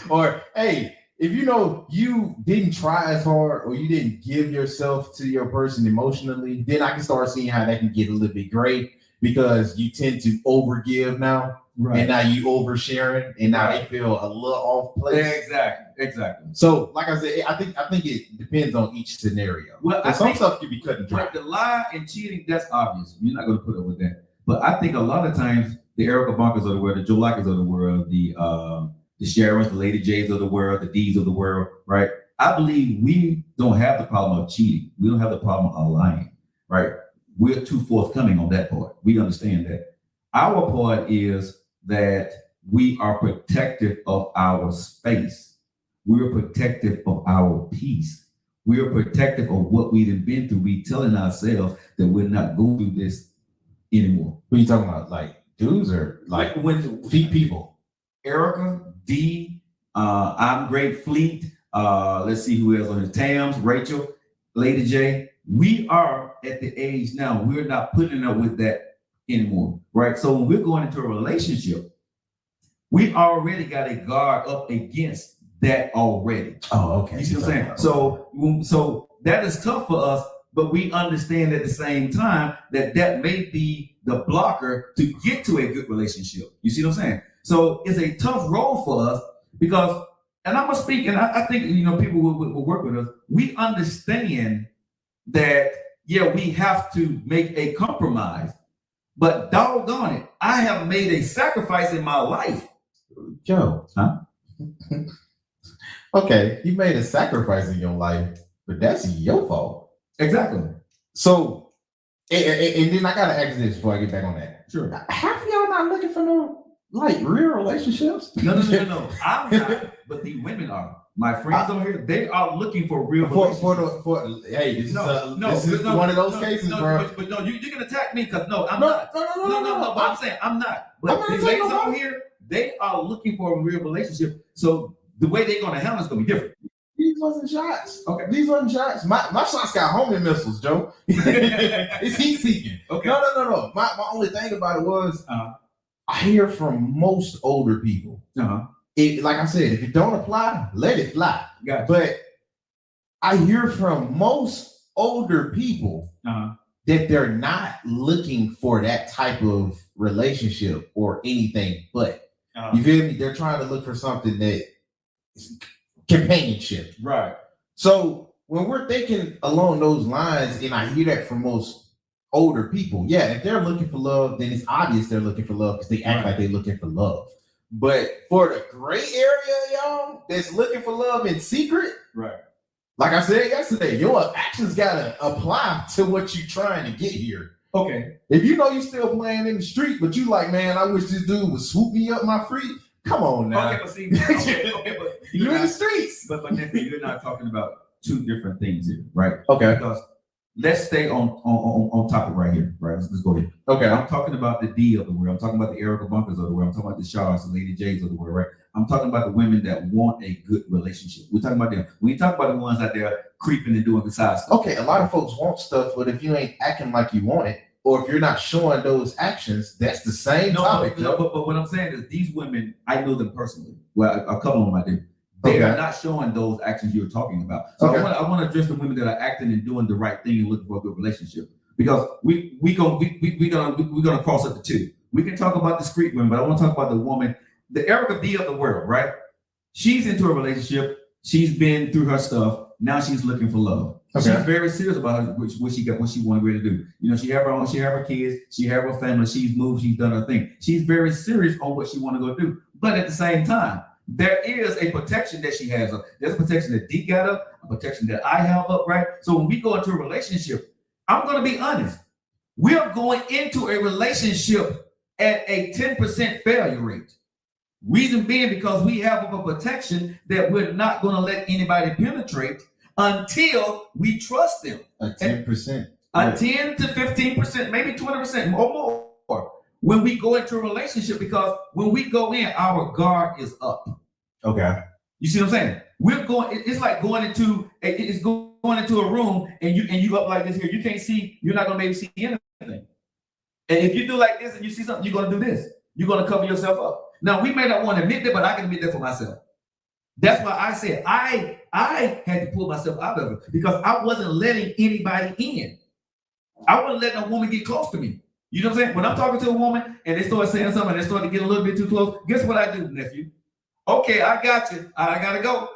Or hey, if you know you didn't try as hard or you didn't give yourself to your person emotionally, then I can start seeing how that can get a little bit gray because you tend to overgive now. Right. And now you oversharing, and now they feel a little off place. Exactly. So, like I said, I think it depends on each scenario. Well, some stuff can be cut and dry. Like the lie and cheating, that's obvious. You're not going to put up with that. But I think a lot of times the Erica Bankers of the world, the Joe Locketts of the world, the Sharons, the Lady J's of the world, the D's of the world, right? I believe we don't have the problem of cheating. We don't have the problem of lying, right? We're too forthcoming on that part. We understand that. Our part is that we are protective of our space. We're protective of our peace. We're protective of what we've been through. We telling ourselves that we're not going through this anymore. What are you talking about? Like dudes or like when people? Erica, D, I'm Great Fleet. Let's see who else on his Tams, Rachel, Lady J. We are at the age now, we're not putting up with that anymore, right? So when we're going into a relationship, we already got a guard up against that already. Oh, okay. You see what I'm saying? So that is tough for us, but we understand at the same time that may be the blocker to get to a good relationship. You see what I'm saying? So it's a tough role for us because, and I'm gonna speak, and I think, you know, people will work with us. We understand that, yeah, we have to make a compromise. But doggone it, I have made a sacrifice in my life. Joe. Huh? Okay, you made a sacrifice in your life, but that's your fault. Exactly. So, and then I gotta ask this before I get back on that. Sure. Have y'all not looking for no like real relationships? No. I'm not, but the women are. My friends over here, they are looking for real hey, this is one of those cases, bro. But no, you can attack me because I'm not. No, but I'm saying I'm not. But the ladies over here, They are looking for a real relationship. So the way they're going to handle it's going to be different. These wasn't shots. Okay. These wasn't shots. My shots got homing missiles, Joe. It's heat seeking. Okay. No. My only thing about it was I hear from most older people. Like I said, if it don't apply, let it fly. Gotcha. But I hear from most older people that they're not looking for that type of relationship or anything but. You feel me? They're trying to look for something that is companionship. Right. So when we're thinking along those lines, and I hear that from most older people, yeah, if they're looking for love, then it's obvious they're looking for love because they act like they're looking for love. But for the gray area, y'all, that's looking for love in secret, right? Like I said yesterday, your actions gotta apply to what you're trying to get here. Okay. If you know you're still playing in the street, but you like, man, I wish this dude would swoop me up my feet. Come on now. Okay, but see, but you're in the streets. But Nathan, you're not talking about two different things here, right? Okay. Because let's stay on topic right here, right? Let's go ahead. Okay. I'm talking about the D of the world. I'm talking about the Erica Bunkers of the world. I'm talking about the Shars, the Lady J's of the world, right? I'm talking about the women that want a good relationship. We're talking about them. We talk about the ones out there creeping and doing besides stuff. Okay, a lot of folks want stuff, but if you ain't acting like you want it, or if you're not showing those actions, that's the same topic. But what I'm saying is these women, I know them personally. Well, a couple of them I do. They are not showing those actions you're talking about. So I want to address the women that are acting and doing the right thing and looking for a good relationship. Because we gonna cross up the two. We can talk about the street women, but I want to talk about the woman, the Erica B of the world, right? She's into a relationship. She's been through her stuff. Now she's looking for love. Okay. She's very serious about what she wanted to do. You know, she have her kids, she have her family, she's moved, she's done her thing. She's very serious on what she want to go do. But at the same time, there is a protection that she has up. There's a protection that D got up, a protection that I have up, right? So when we go into a relationship, I'm going to be honest. We're going into a relationship at a 10% failure rate. Reason being because we have a protection that we're not going to let anybody penetrate until we trust them. A 10%. A 10 to 15%, maybe 20% or more. When we go into a relationship, because when we go in, our guard is up. Okay. You see what I'm saying? We're going. It's like going into a room and you up like this here. You can't see. You're not gonna maybe see anything. And if you do like this and you see something, you're gonna do this. You're gonna cover yourself up. Now we may not want to admit that, but I can admit that for myself. That's why I said I had to pull myself out of it because I wasn't letting anybody in. I wasn't letting a woman get close to me. You know what I'm saying? When I'm talking to a woman and they start saying something and they start to get a little bit too close, guess what I do, nephew? Okay, I got you. I gotta go.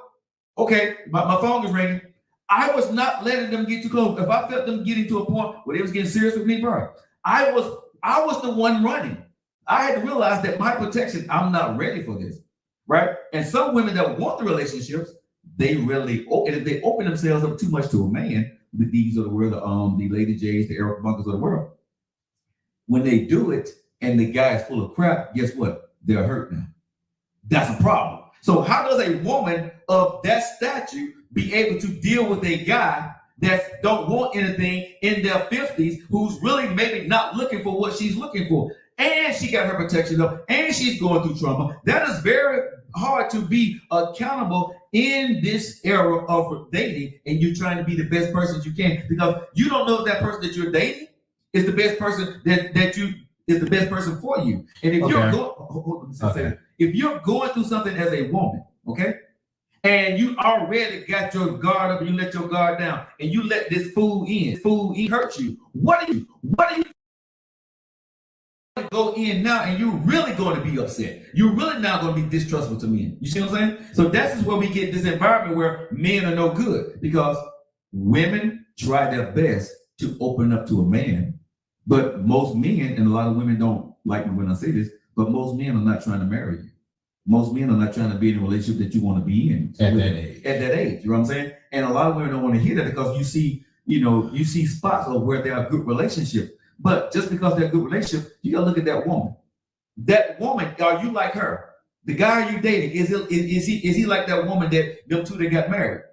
Okay, my phone is ringing. I was not letting them get too close. If I felt them getting to a point where they was getting serious with me, bro, I was the one running. I had to realize that my protection, I'm not ready for this, right? And some women that want the relationships, they really, and if they open themselves up too much to a man, the D's of the world, the Lady J's, the Erica Bunkers of the world, when they do it and the guy is full of crap, guess what? They're hurt now. That's a problem. So how does a woman of that stature be able to deal with a guy that don't want anything in their 50s, who's really maybe not looking for what she's looking for? And she got her protection up and she's going through trauma. That is very hard to be accountable in this era of dating, and you're trying to be the best person you can because you don't know if that person that you're dating is the best person that you is the best person for you. And if if you're going through something as a woman, okay, and you already got your guard up and you let your guard down and you let this fool hurt you, what are you go in now and you're really going to be upset. You're really not going to be distrustful to men. You see what I'm saying? So that's where we get this environment where men are no good because women try their best to open up to a man, but most men, and a lot of women don't like me when I say this, but most men are not trying to marry you. Most men are not trying to be in a relationship that you want to be in at that age. You know what I'm saying? And a lot of women don't want to hear that because you see spots of where there are good relationships. But just because they're a good relationship, you gotta look at that woman. That woman, are you like her? The guy you dating, is he like that woman that them two that got married?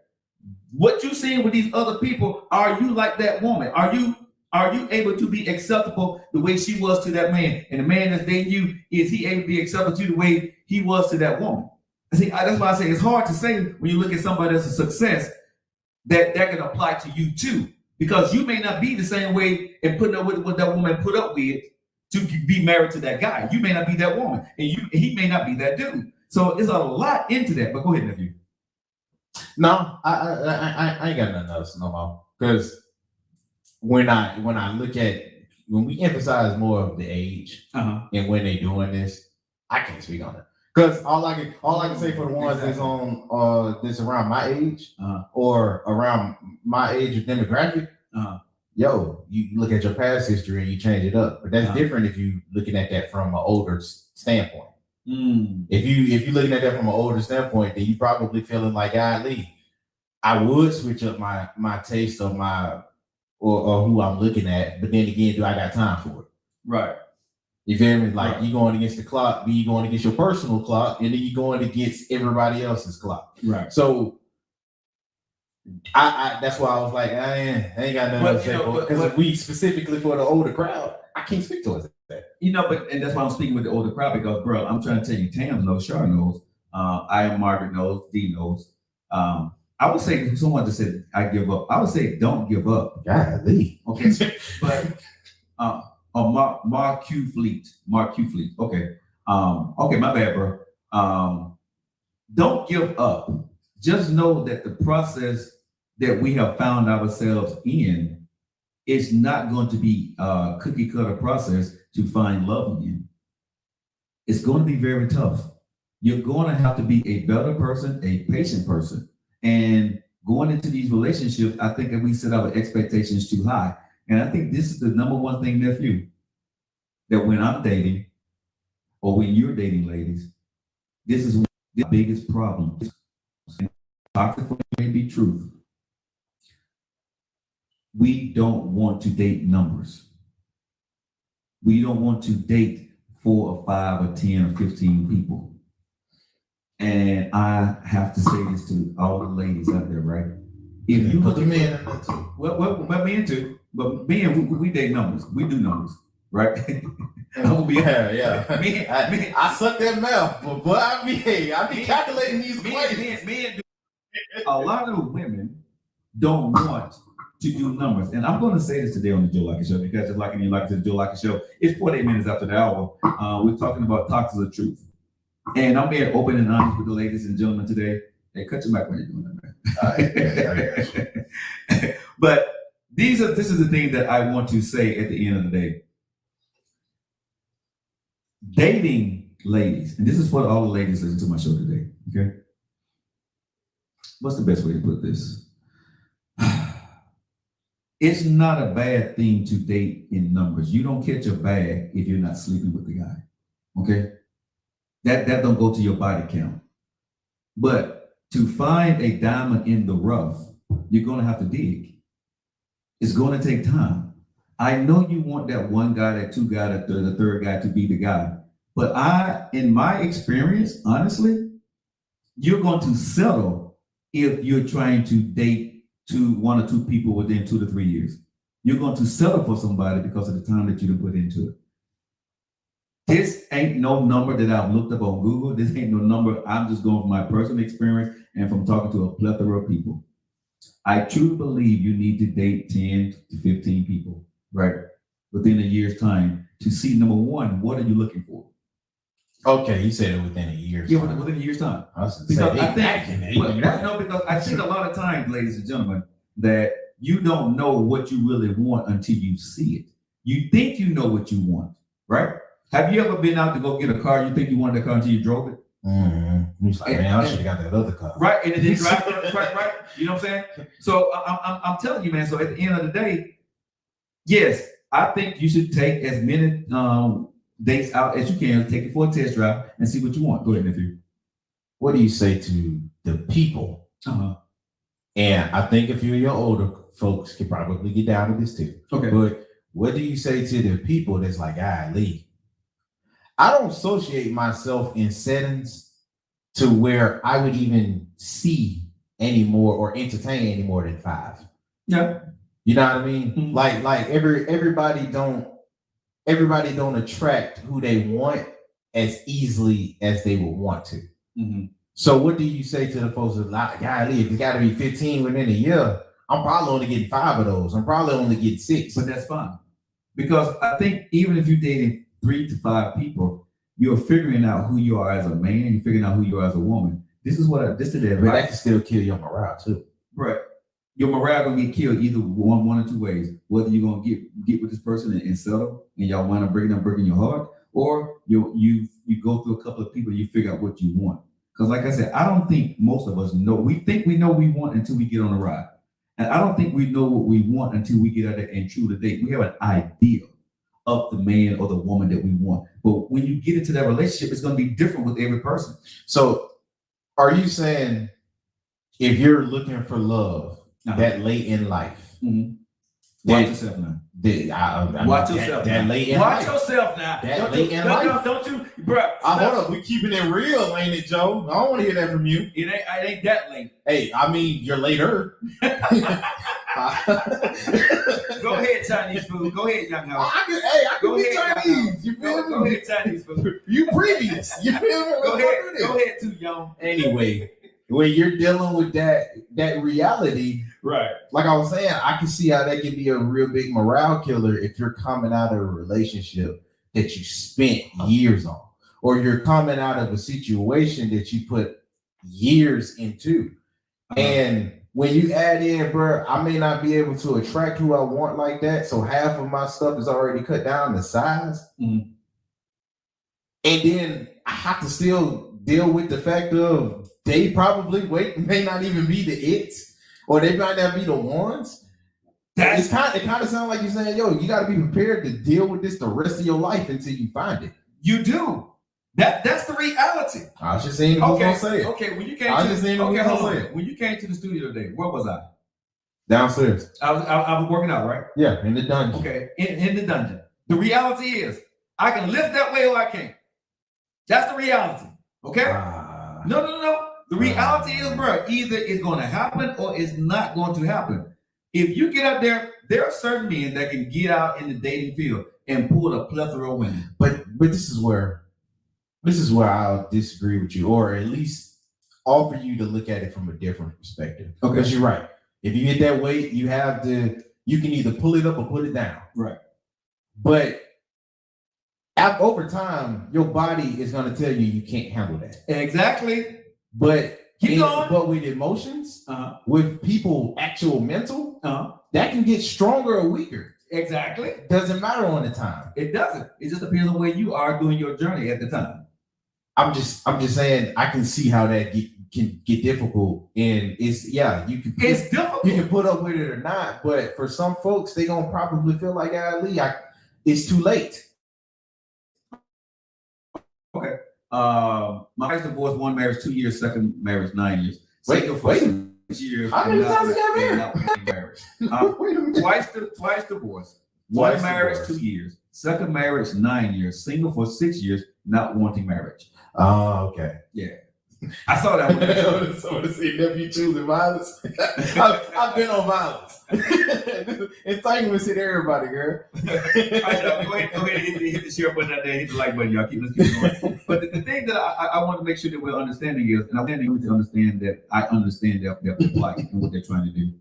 What you seeing with these other people, are you like that woman? Are you Are you able to be acceptable the way she was to that man? And the man that's dating you, is he able to be acceptable to you the way he was to that woman? See, that's why I say it's hard to say when you look at somebody that's a success that can apply to you too, because you may not be the same way and putting up with what that woman put up with to be married to that guy. You may not be that woman, and he may not be that dude. So there's a lot into that. But go ahead, nephew. No, I ain't got nothing else no more. Because when we emphasize more of the age and when they doing this, I can't speak on it. Because all I can say for the ones that's on that's around my age or around my age of demographic, yo, you look at your past history and you change it up. But that's different if you looking at that from an older standpoint. If you're looking at that from an older standpoint, then you probably feeling like I would switch up my taste of my or who I'm looking at, but then again, do I got time for it? Right. You feel me? Like you going against the clock, you going against your personal clock, and then you going against everybody else's clock. Right. So I that's why I was like, I ain't got nothing to say because we specifically for the older crowd, I can't speak to us. And that's why I'm speaking with the older crowd because, bro, I'm trying to tell you, Tam knows, Char knows, I am Margaret knows, D knows. I would say someone just said I give up. I would say don't give up. Golly. Okay, but Mark Q Fleet. Okay, okay, my bad, bro. Don't give up. Just know that the process that we have found ourselves in is not going to be a cookie cutter process to find love again. It's going to be very tough. You're going to have to be a better person, a patient person. And going into these relationships, I think that we set our expectations too high. And I think this is the number one thing, nephew, that when I'm dating or when you're dating, ladies, this is the biggest problem. Toxic may be truth. We don't want to date numbers. We don't want to date 4 or 5 or 10 or 15 people. And I have to say this to all the ladies out there, right? If you look at men, well, men too, but men, we date numbers. We do numbers, right? I suck that mouth, but I be calculating these plays. Men do. A lot of women don't want to do numbers. And I'm going to say this today on the Joe Lockett Show because just like you like the Joe Lockett Show, it's 48 minutes after the hour. We're talking about toxic of truth. And I'm being open and honest with the ladies and gentlemen today. Hey, cut your mic when you're doing that, man. But this is the thing that I want to say at the end of the day. Dating ladies, and this is for all the ladies listening to my show today, okay? What's the best way to put this? It's not a bad thing to date in numbers. You don't catch a bag if you're not sleeping with the guy, okay? That don't go to your body count. But to find a diamond in the rough, you're going to have to dig. It's going to take time. I know you want that one guy, that two guy, the third guy to be the guy. But in my experience, honestly, you're going to settle if you're trying to date 1 or 2 people within 2 to 3 years. You're going to settle for somebody because of the time that you done put into it. This ain't no number that I've looked up on Google. This ain't no number. I'm just going from my personal experience and from talking to a plethora of people. I truly believe you need to date 10 to 15 people, right? Within a year's time to see, number one, what are you looking for? Okay, you said it within a year's time. Yeah, within a year's time. Because I think a lot of times, ladies and gentlemen, that you don't know what you really want until you see it. You think you know what you want, right? Have you ever been out to go get a car? You think you wanted a car until you drove it? Mm-hmm. Like, man, I should have got that other car. Right, and it didn't drive right. You know what I'm saying? So I'm telling you, man. So at the end of the day, yes, I think you should take as many dates out as you can. Take it for a test drive and see what you want. Go ahead, nephew. What do you say to the people? And I think a few of your older folks could probably get down to this too. Okay. But what do you say to the people that's like, Lee, I don't associate myself in settings to where I would even see any more or entertain any more than 5. Yeah. You know what I mean? Mhm. Like everybody don't attract who they want as easily as they would want to. Mhm. So what do you say to the folks that like, golly, if it's got to be 15 within a year, I'm probably only getting 5 of those. I'm probably only getting 6. But that's fine. Because I think even if you're dating 3 to 5 people, you're figuring out who you are as a man, you're figuring out who you are as a woman. This is the But that can still kill your morale too. Right. Your morale gonna get killed either one or two ways. Whether you're gonna get with this person and settle, and y'all wind up breaking your heart, or you go through a couple of people, you figure out what you want. Because like I said, I don't think most of us know. We think we know what we want until we get on the ride, and I don't think we know what we want until we get out there and truly date. We have an idea of the man or the woman that we want, but when you get into that relationship, it's gonna be different with every person. So, are you saying if you're looking for love that late in life, watch yourself now. Watch yourself. That late in Watch life. yourself now. That late in life. Don't you, bro? Hold up, we keeping it real, ain't it, Joe? I don't want to hear that from you. It ain't that late. Hey, I mean, you're later. Go ahead, Chinese food. Go ahead, young house. I can be Chinese. You feel me? Go ahead, Chinese food. You previous. You feel me? Go ahead, too, young. Anyway, when you're dealing with that reality, right? Like I was saying, I can see how that can be a real big morale killer if you're coming out of a relationship that you spent years on, or you're coming out of a situation that you put years into. And when you add in, bro, I may not be able to attract who I want like that. So half of my stuff is already cut down to size. Mm-hmm. And then I have to still deal with the fact of they probably may not even be the it's, or they might not be the ones. It kind of sounds like you're saying, yo, you got to be prepared to deal with this the rest of your life until you find it. You do. That's the reality. I was just saying who's gonna say it. Okay, when you came when you came to the studio today, where was I? Downstairs. I was working out, right? Yeah, in the dungeon. Okay, in the dungeon. The reality is, I can lift that way or I can't. That's the reality. Okay? No. The reality is, bro, either it's going to happen or it's not going to happen. If you get out there are certain men that can get out in the dating field and pull a plethora of women. But this is where I'll disagree with you, or at least offer you to look at it from a different perspective. Okay. Because you're right. If you get that weight, you can either pull it up or put it down. Right. But over time, your body is going to tell you can't handle that. Exactly. But keep going. But with emotions, with people, actual mental, that can get stronger or weaker. Exactly. Doesn't matter on the time. It doesn't. It just depends on where you are doing your journey at the time. I'm just saying I can see how that can get difficult, and it's difficult. You can put up with it or not, but for some folks, they gonna probably feel like it's too late. Okay. My wife's divorced, one marriage 2 years, second marriage 9 years. Wait. 6 years. How many times you got married? Twice divorced. One marriage 2 years. Second marriage 9 years. Single for 6 years, not wanting marriage. Oh, okay. Yeah. I saw that one. I want to see nephew choosing violence. I've been on violence. Entanglements hit everybody, girl. I know. Go ahead and hit the share button out there, hit the like button, y'all. Keep going. But the thing that I want to make sure that we're understanding is, and I want you to understand that I understand their plight and what they're trying to do.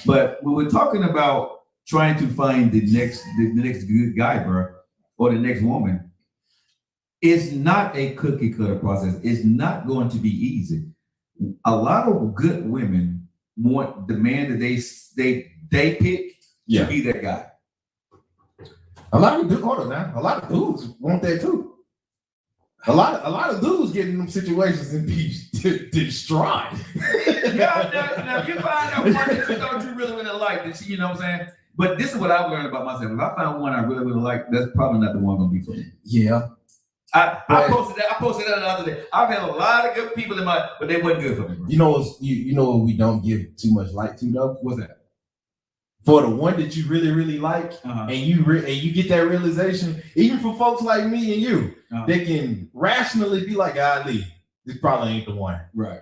But when we're talking about trying to find the next good guy, bro, or the next woman, it's not a cookie cutter process. It's not going to be easy. A lot of good women want the man that they pick to be that guy. A lot of dudes want that too. A lot of dudes get in them situations and be distraught. Now if you find out one that you thought you really like, that you know what I'm saying? But this is what I've learned about myself. If I find one I really like, that's probably not the one gonna be for me. Yeah. I posted that the other day. I've had a lot of good people but they wasn't good for me, bro. You know what we don't give too much light to though? What's that? For the one that you really, really like, and you get that realization, even for folks like me and you, they can rationally be like, "Golly, this probably ain't the one." Right.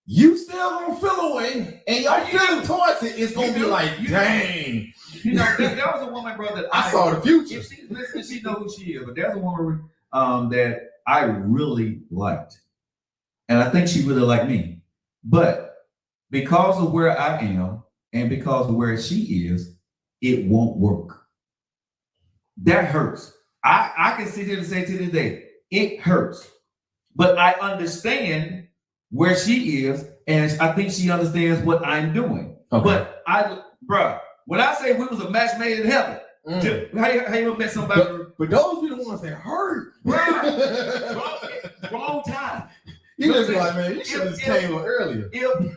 You still gonna feel away, and your feeling towards it is gonna be like, "Dang, You know, there was a woman, bro, that I saw the future. If she's listening, she knows who she is. But there's a woman that I really liked. And I think she really liked me. But because of where I am and because of where she is, it won't work. That hurts. I can sit here and say to this day, it hurts. But I understand where she is, and I think she understands what I'm doing. Okay. But when I say we was a match made in heaven, how you ever met somebody? But those be the ones that hurt. Wrong time. You just be like, man, you should have came earlier. If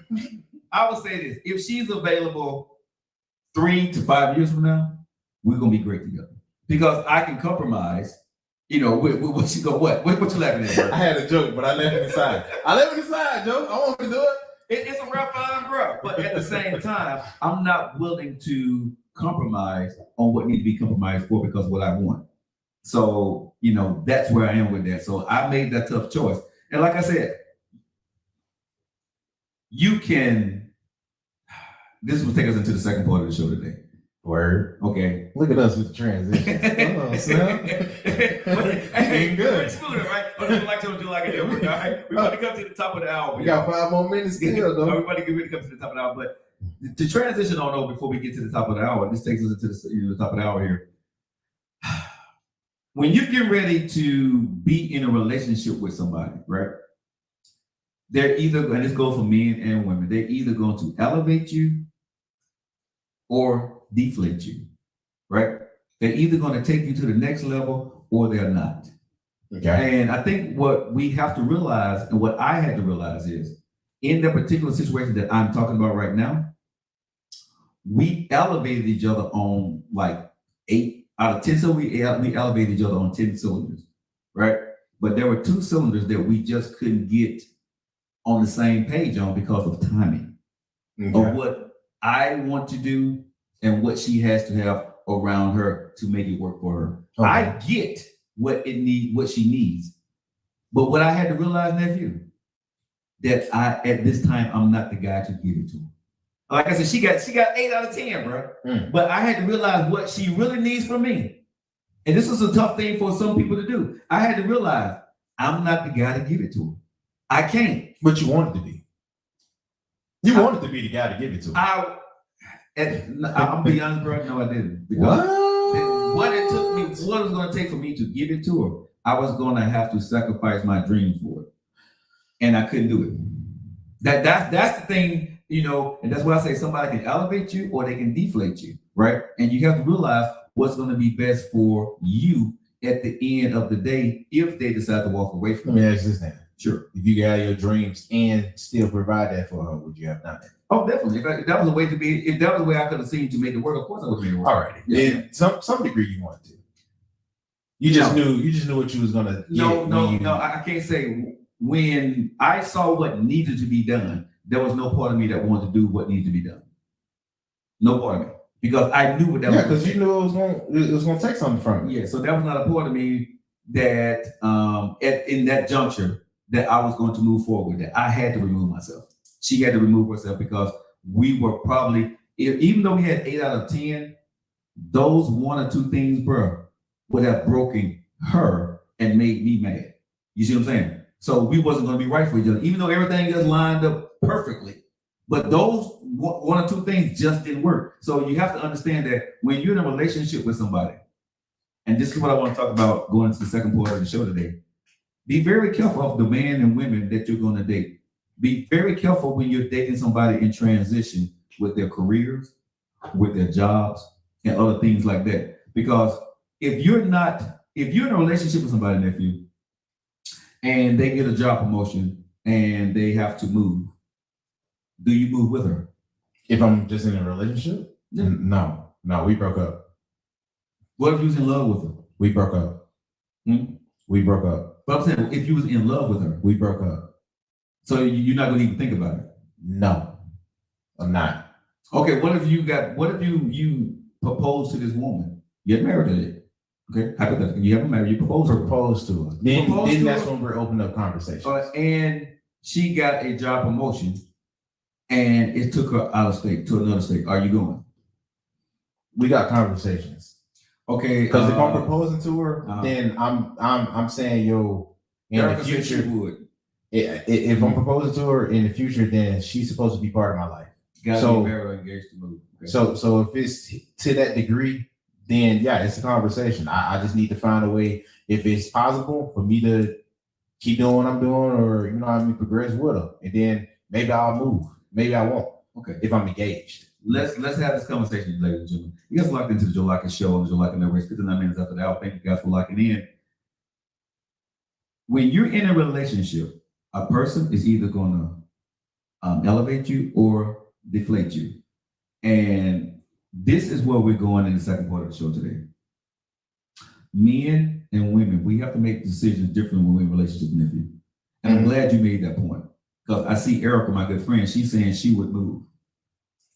I would say this, if she's available 3 to 5 years from now, we're gonna be great together. Because I can compromise, you know, with what you go, what you laughing at, bro? I had a joke, but I left it aside. Joe. I want to do it. It's a rough fine, bro. But at the same time, I'm not willing to compromise on what needs to be compromised for because of what I want. So, you know, that's where I am with that. So I made that tough choice. And like I said, this will take us into the second part of the show today. Word. Okay. Look at us with the transition. Oh, Sam. Ain't good. Smooth, right? Like to do like a different, all right? We're about to come to the top of the hour. We got 5 more minutes still, though. Everybody get ready to come to the top of the hour. But to transition on over before we get to the top of the hour, this takes us into the top of the hour here. When you get ready to be in a relationship with somebody, right? They're either, and this goes for men and women, they're either going to elevate you or deflate you, right? They're either going to take you to the next level or they're not. Okay. And I think what we have to realize, and what I had to realize is, in the particular situation that I'm talking about right now, we elevated each other on like 8 out of 10. So we elevated each other on 10 cylinders, right? But there were 2 cylinders that we just couldn't get on the same page on because of timing of what I want to do and what she has to have around her to make it work for her. Okay. I get what she needs. But what I had to realize, nephew, that at this time, I'm not the guy to give it to her. Like I said, she got 8 out of 10, bro. But I had to realize what she really needs from me. And this is a tough thing for some people to do. I had to realize I'm not the guy to give it to her. I can't. But you wanted to be. You wanted to be the guy to give it to her. I'll be honest, bro. No, I didn't. Because what it was going to take for me to give it to her, I was going to have to sacrifice my dreams for it, and I couldn't do it. That's the thing, you know, and that's why I say somebody can elevate you or they can deflate you, right? And you have to realize what's going to be best for you at the end of the day if they decide to walk away from you. Let me ask this now. Sure. If you got your dreams and still provide that for her, would you have done it? Oh, definitely. If that was a way to be, if that was a way I could have seen to make it work, of course I would have made it work. All right. Yeah. In some degree you wanted to. You just knew what you was gonna get. No, I can't say. When I saw what needed to be done, there was no part of me that wanted to do what needed to be done. No part of me. Because I knew what that was. Yeah, because you knew it was gonna take something from you. Yeah, so that was not a part of me that in that juncture that I was going to move forward with, that I had to remove myself. She had to remove herself because we were probably, even though we had 8 out of 10, those 1 or 2 things, bro, would have broken her and made me mad. You see what I'm saying? So we wasn't going to be right for each other, even though everything just lined up perfectly. But those 1 or 2 things just didn't work. So you have to understand that when you're in a relationship with somebody, and this is what I want to talk about going into the second part of the show today. Be very careful of the men and women that you're going to date. Be very careful when you're dating somebody in transition with their careers, with their jobs, and other things like that. Because if you're in a relationship with somebody, nephew, and they get a job promotion and they have to move, do you move with her? If I'm just in a relationship? Yeah. No, we broke up. What if you was in love with her? We broke up. We broke up. But I'm saying, if you was in love with her, we broke up. So you're not gonna even think about it? No, I'm not. Okay, what if you propose to this woman? Get married to it. Okay, hypothetically, you haven't married, you propose to her. Then that's when we're opening up conversations. And she got a job promotion and it took her out of state to another state. Are you going? We got conversations. Okay. Because if I'm proposing to her, uh-huh. then I'm saying, yo, in Erica the said she future, would. if I'm proposing to her in the future, then she's supposed to be part of my life. Gotta So- be married or engaged to move. Okay. So if it's to that degree, then yeah, it's a conversation. I just need to find a way, if it's possible, for me to keep doing what I'm doing, or you know what I mean, progress with her. And then maybe I'll move. Maybe I won't. Okay. If I'm engaged. Let's have this conversation, ladies and gentlemen. You guys are locked into the Joe Lockett Show on the Joe Lockett Network. 59 minutes after the hour. Thank you guys for locking in. When you're in a relationship, a person is either going to elevate you or deflate you. And this is where we're going in the second part of the show today. Men and women, we have to make decisions different when we're in a relationship, nephew. And I'm glad you made that point. Because I see Erica, my good friend, she's saying she would move.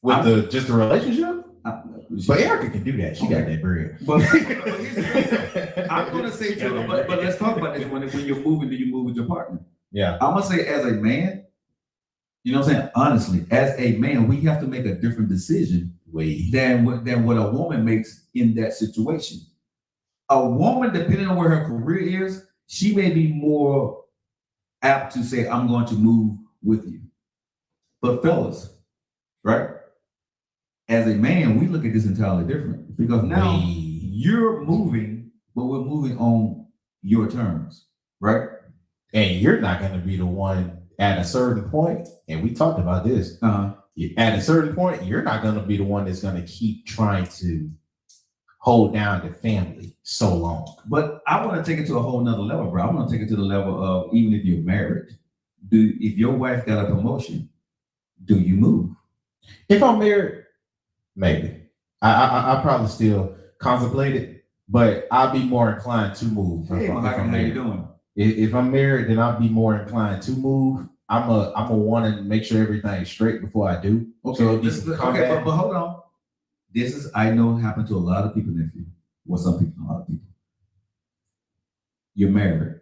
With just a relationship? But Erica can do that. She got that bread. But I'm going to say to her, but let's talk about this. When you're moving, do you move with your partner? Yeah. I'm going to say, as a man, you know what I'm saying? Honestly, as a man, we have to make a different decision than what a woman makes in that situation. A woman, depending on where her career is, she may be more apt to say, I'm going to move with you. But fellas, right? As a man, we look at this entirely different, because now you're moving, but we're moving on your terms, right? And you're not going to be the one at a certain point, and we talked about this. At a certain point, you're not going to be the one that's going to keep trying to hold down the family so long. But I want to take it to a whole nother level, bro. I want to take it to the level of, even if you're married, if your wife got a promotion, do you move? If I'm married, maybe. I probably still contemplate it, but I'll be more inclined to move. Hey, how you doing? If I'm married, then I'll be more inclined to move. I'm a want to make sure everything's straight before I do. Okay, So but hold on. This is, I know, happened to a lot of people, nephew. Well, some people, a lot of people. You're married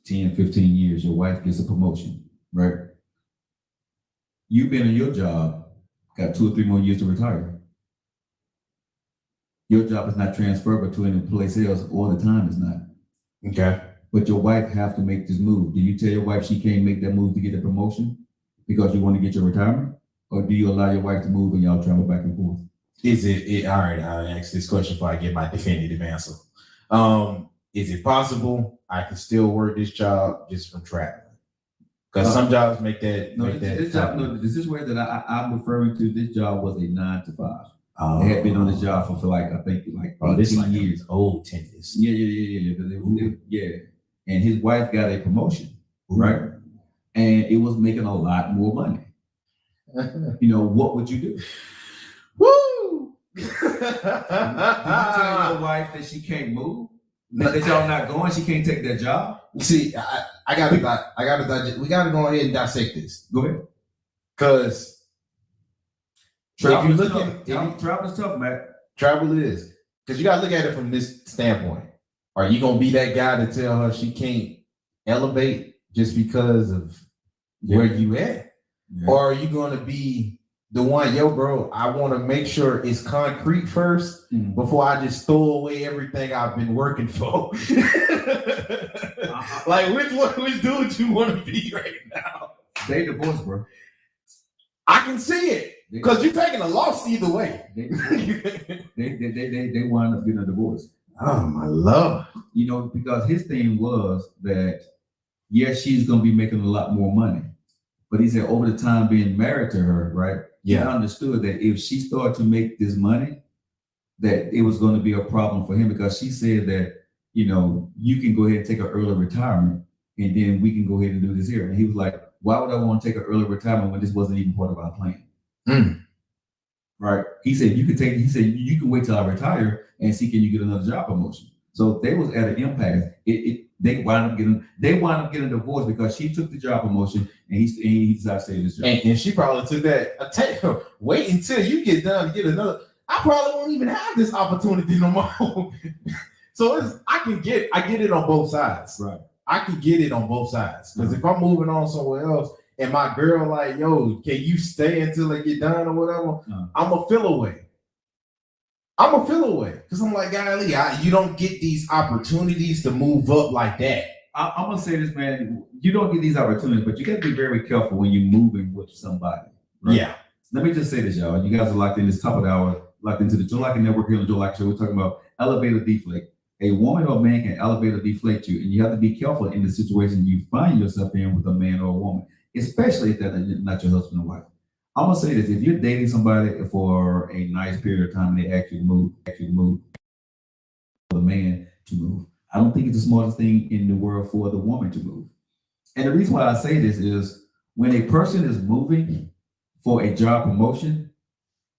10, 15 years, your wife gets a promotion, right? You've been in your job, got 2 or 3 more years to retire. Your job is not transferable to any place else, all the time is not. Okay. But your wife have to make this move. Do you tell your wife she can't make that move to get a promotion because you want to get your retirement? Or do you allow your wife to move and y'all travel back and forth? Is it all right? I'll ask this question before I get my definitive answer. Is it possible I can still work this job just from traveling? Because some jobs make that. This is where that I'm referring to. This job was a 9 to 5. They had been on this job for like, I think, like 18 years. Old tenants. Yeah. And his wife got a promotion, right? And it was making a lot more money. You know, what would you do? Woo! Did you tell your wife that she can't move? That y'all not going, she can't take that job? See, I gotta digest. We gotta go ahead and dissect this. Go ahead. Because travel is tough, man. Travel is. Because you gotta look at it from this standpoint. Are you gonna be that guy to tell her she can't elevate just because of where you at? Yeah. Or are you gonna be the one, yo, bro, I want to make sure it's concrete first before I just throw away everything I've been working for? Like, which dude you want to be right now? They divorced, bro. I can see it because you're taking a loss either way. They wind up getting a divorce. Oh my love. You know, because his thing was that, yes, she's gonna be making a lot more money. But he said over the time being married to her, right? Yeah, he understood that if she started to make this money, that it was going to be a problem for him, because she said that, you know, you can go ahead and take an early retirement and then we can go ahead and do this here. And he was like, why would I want to take an early retirement when this wasn't even part of our plan? Right? He said, you can wait till I retire and see, can you get another job promotion? So they was at an impasse. They wound up getting divorced because she took the job promotion and he decided to stay in his job. And she probably took that. Wait until you get done to get another. I probably won't even have this opportunity no more. So I get it on both sides. Right. I can get it on both sides. Because if I'm moving on somewhere else and my girl like, yo, can you stay until they get done or whatever? I'm a feel away. I'm gonna feel away because I'm like, golly, you don't get these opportunities to move up like that. I'm gonna say this, man. You don't get these opportunities, but you got to be very careful when you're moving with somebody. Right? Yeah. Let me just say this, y'all. You guys are locked in this top of the hour, locked into the Joe Lockett Network here on the Joe Lockett Show. We're talking about elevator deflate. A woman or a man can elevator deflate you, and you have to be careful in the situation you find yourself in with a man or a woman, especially if they're not your husband or wife. I'm gonna say this: if you're dating somebody for a nice period of time and they actually move for the man to move, I don't think it's the smartest thing in the world for the woman to move. And the reason why I say this is when a person is moving for a job promotion,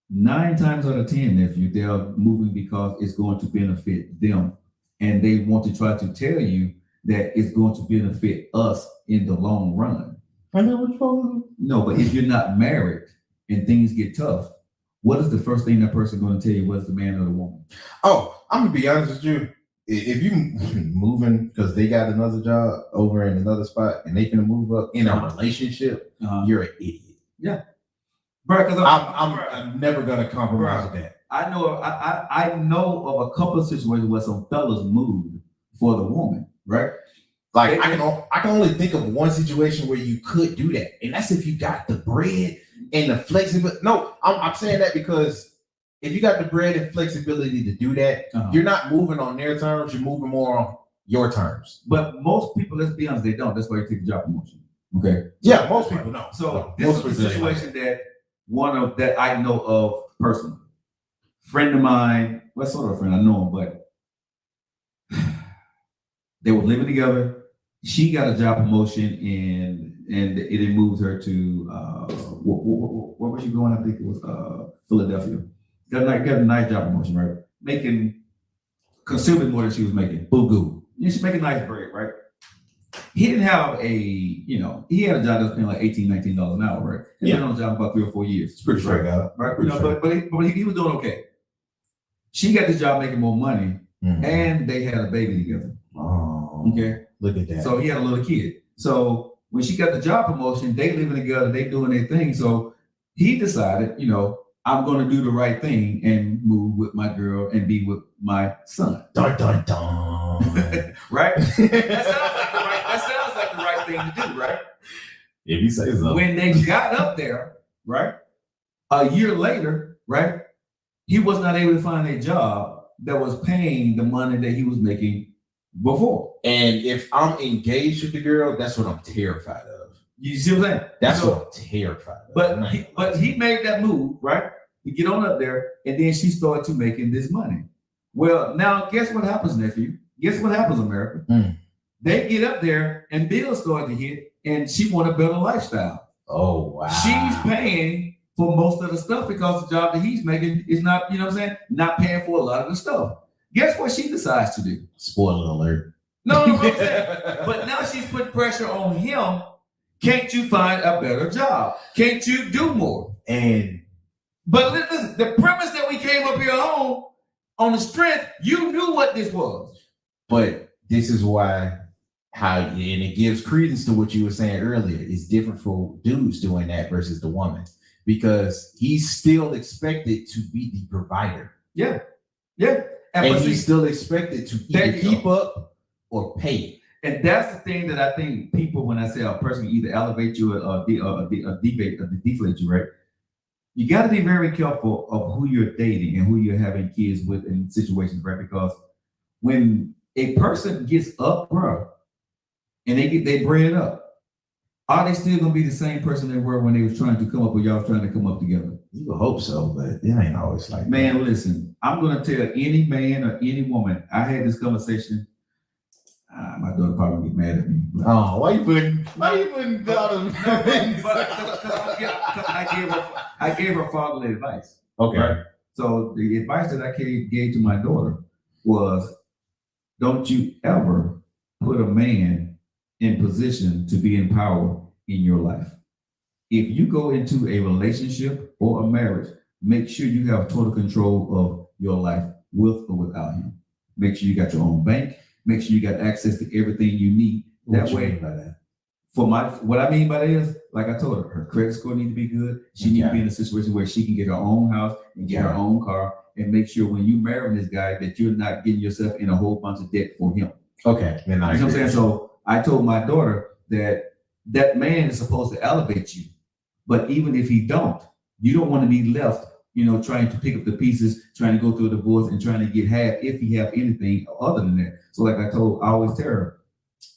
9 times out of 10, nephew, they're moving because it's going to benefit them. And they want to try to tell you that it's going to benefit us in the long run. No, but if you're not married and things get tough, what is the first thing that person going to tell you? What's the man or the woman? Oh, I'm gonna be honest with you. If you moving because they got another job over in another spot and they can move up in a relationship, you're an idiot. Yeah, bro. Because I'm never gonna compromise with that. I know of a couple of situations where some fellas moved for the woman, right? Like I can only think of one situation where you could do that, and that's if you got the bread and the flexibility. No, I'm saying that because if you got the bread and flexibility to do that, you're not moving on their terms. You're moving more on your terms. But most people, let's be honest, they don't. That's why you take the job promotion. Okay. Yeah, most people don't. So this is the situation that I know of personally. Friend of mine, well, sort of a friend, I know him, but they were living together. She got a job promotion and it moved her to where was she going? I think it was Philadelphia. Got a nice job promotion, right? Making considerably more than she was making. Boo-goo. Yeah, she's making nice bread, right? He didn't have he had a job that was paying like $18, $19 an hour, right? He's been on the job about 3 or 4 years. It's pretty straight out, right? But he was doing okay. She got this job making more money, and they had a baby together. Oh, okay. Look at that. So he had a little kid. So when she got the job promotion, they living together, they doing their thing. So he decided, I'm going to do the right thing and move with my girl and be with my son. Dun, dun, dun. Right? That sounds like the right thing to do, right? If you say so. When they got up there, right? A year later, right? He was not able to find a job that was paying the money that he was making before. And if I'm engaged with the girl, that's what I'm terrified of. You see what I'm saying? That's what I'm terrified of. But he made that move, right? He get on up there, and then she started to making this money. Well, now guess what happens, nephew? Guess what happens, America? They get up there, and bills start to hit, and she want a better lifestyle. Oh, wow. She's paying for most of the stuff because the job that he's making is not, not paying for a lot of the stuff. Guess what she decides to do? Spoiler alert. No, I'm saying. But now she's putting pressure on him. Can't you find a better job? Can't you do more? But listen, the premise that we came up here on the strength, you knew what this was. But this is why and it gives credence to what you were saying earlier. It's different for dudes doing that versus the woman because he's still expected to be the provider. Yeah. And he's still expected to either keep up or pay. And that's the thing that I think people, when I say a person can either elevate you or deflate you, right? You got to be very careful of who you're dating and who you're having kids with in situations, right? Because when a person gets up, bro, and they bread up, are they still gonna be the same person they were when they was trying to come up or y'all was trying to come up together? You would hope so, but it ain't always like man, that. Listen, I'm gonna tell any man or any woman, I had this conversation. My daughter probably get mad at me. Oh, why you putting daughter? I gave her fatherly advice. Okay. Right? So the advice that I gave to my daughter was, don't you ever put a man in position to be in power in your life. If you go into a relationship or a marriage, make sure you have total control of your life with or without him. Make sure you got your own bank. Make sure you got access to everything you need. That way, what I mean by that is, like I told her credit score need to be good. She need to be in a situation where she can get her own house and get her own car and make sure when you marry this guy that you're not getting yourself in a whole bunch of debt for him. Okay, then You know what I'm saying? So I told my daughter that man is supposed to elevate you, but even if he don't, you don't want to be left, trying to pick up the pieces, trying to go through a divorce and trying to get half if he have anything other than that. So like I always tell her,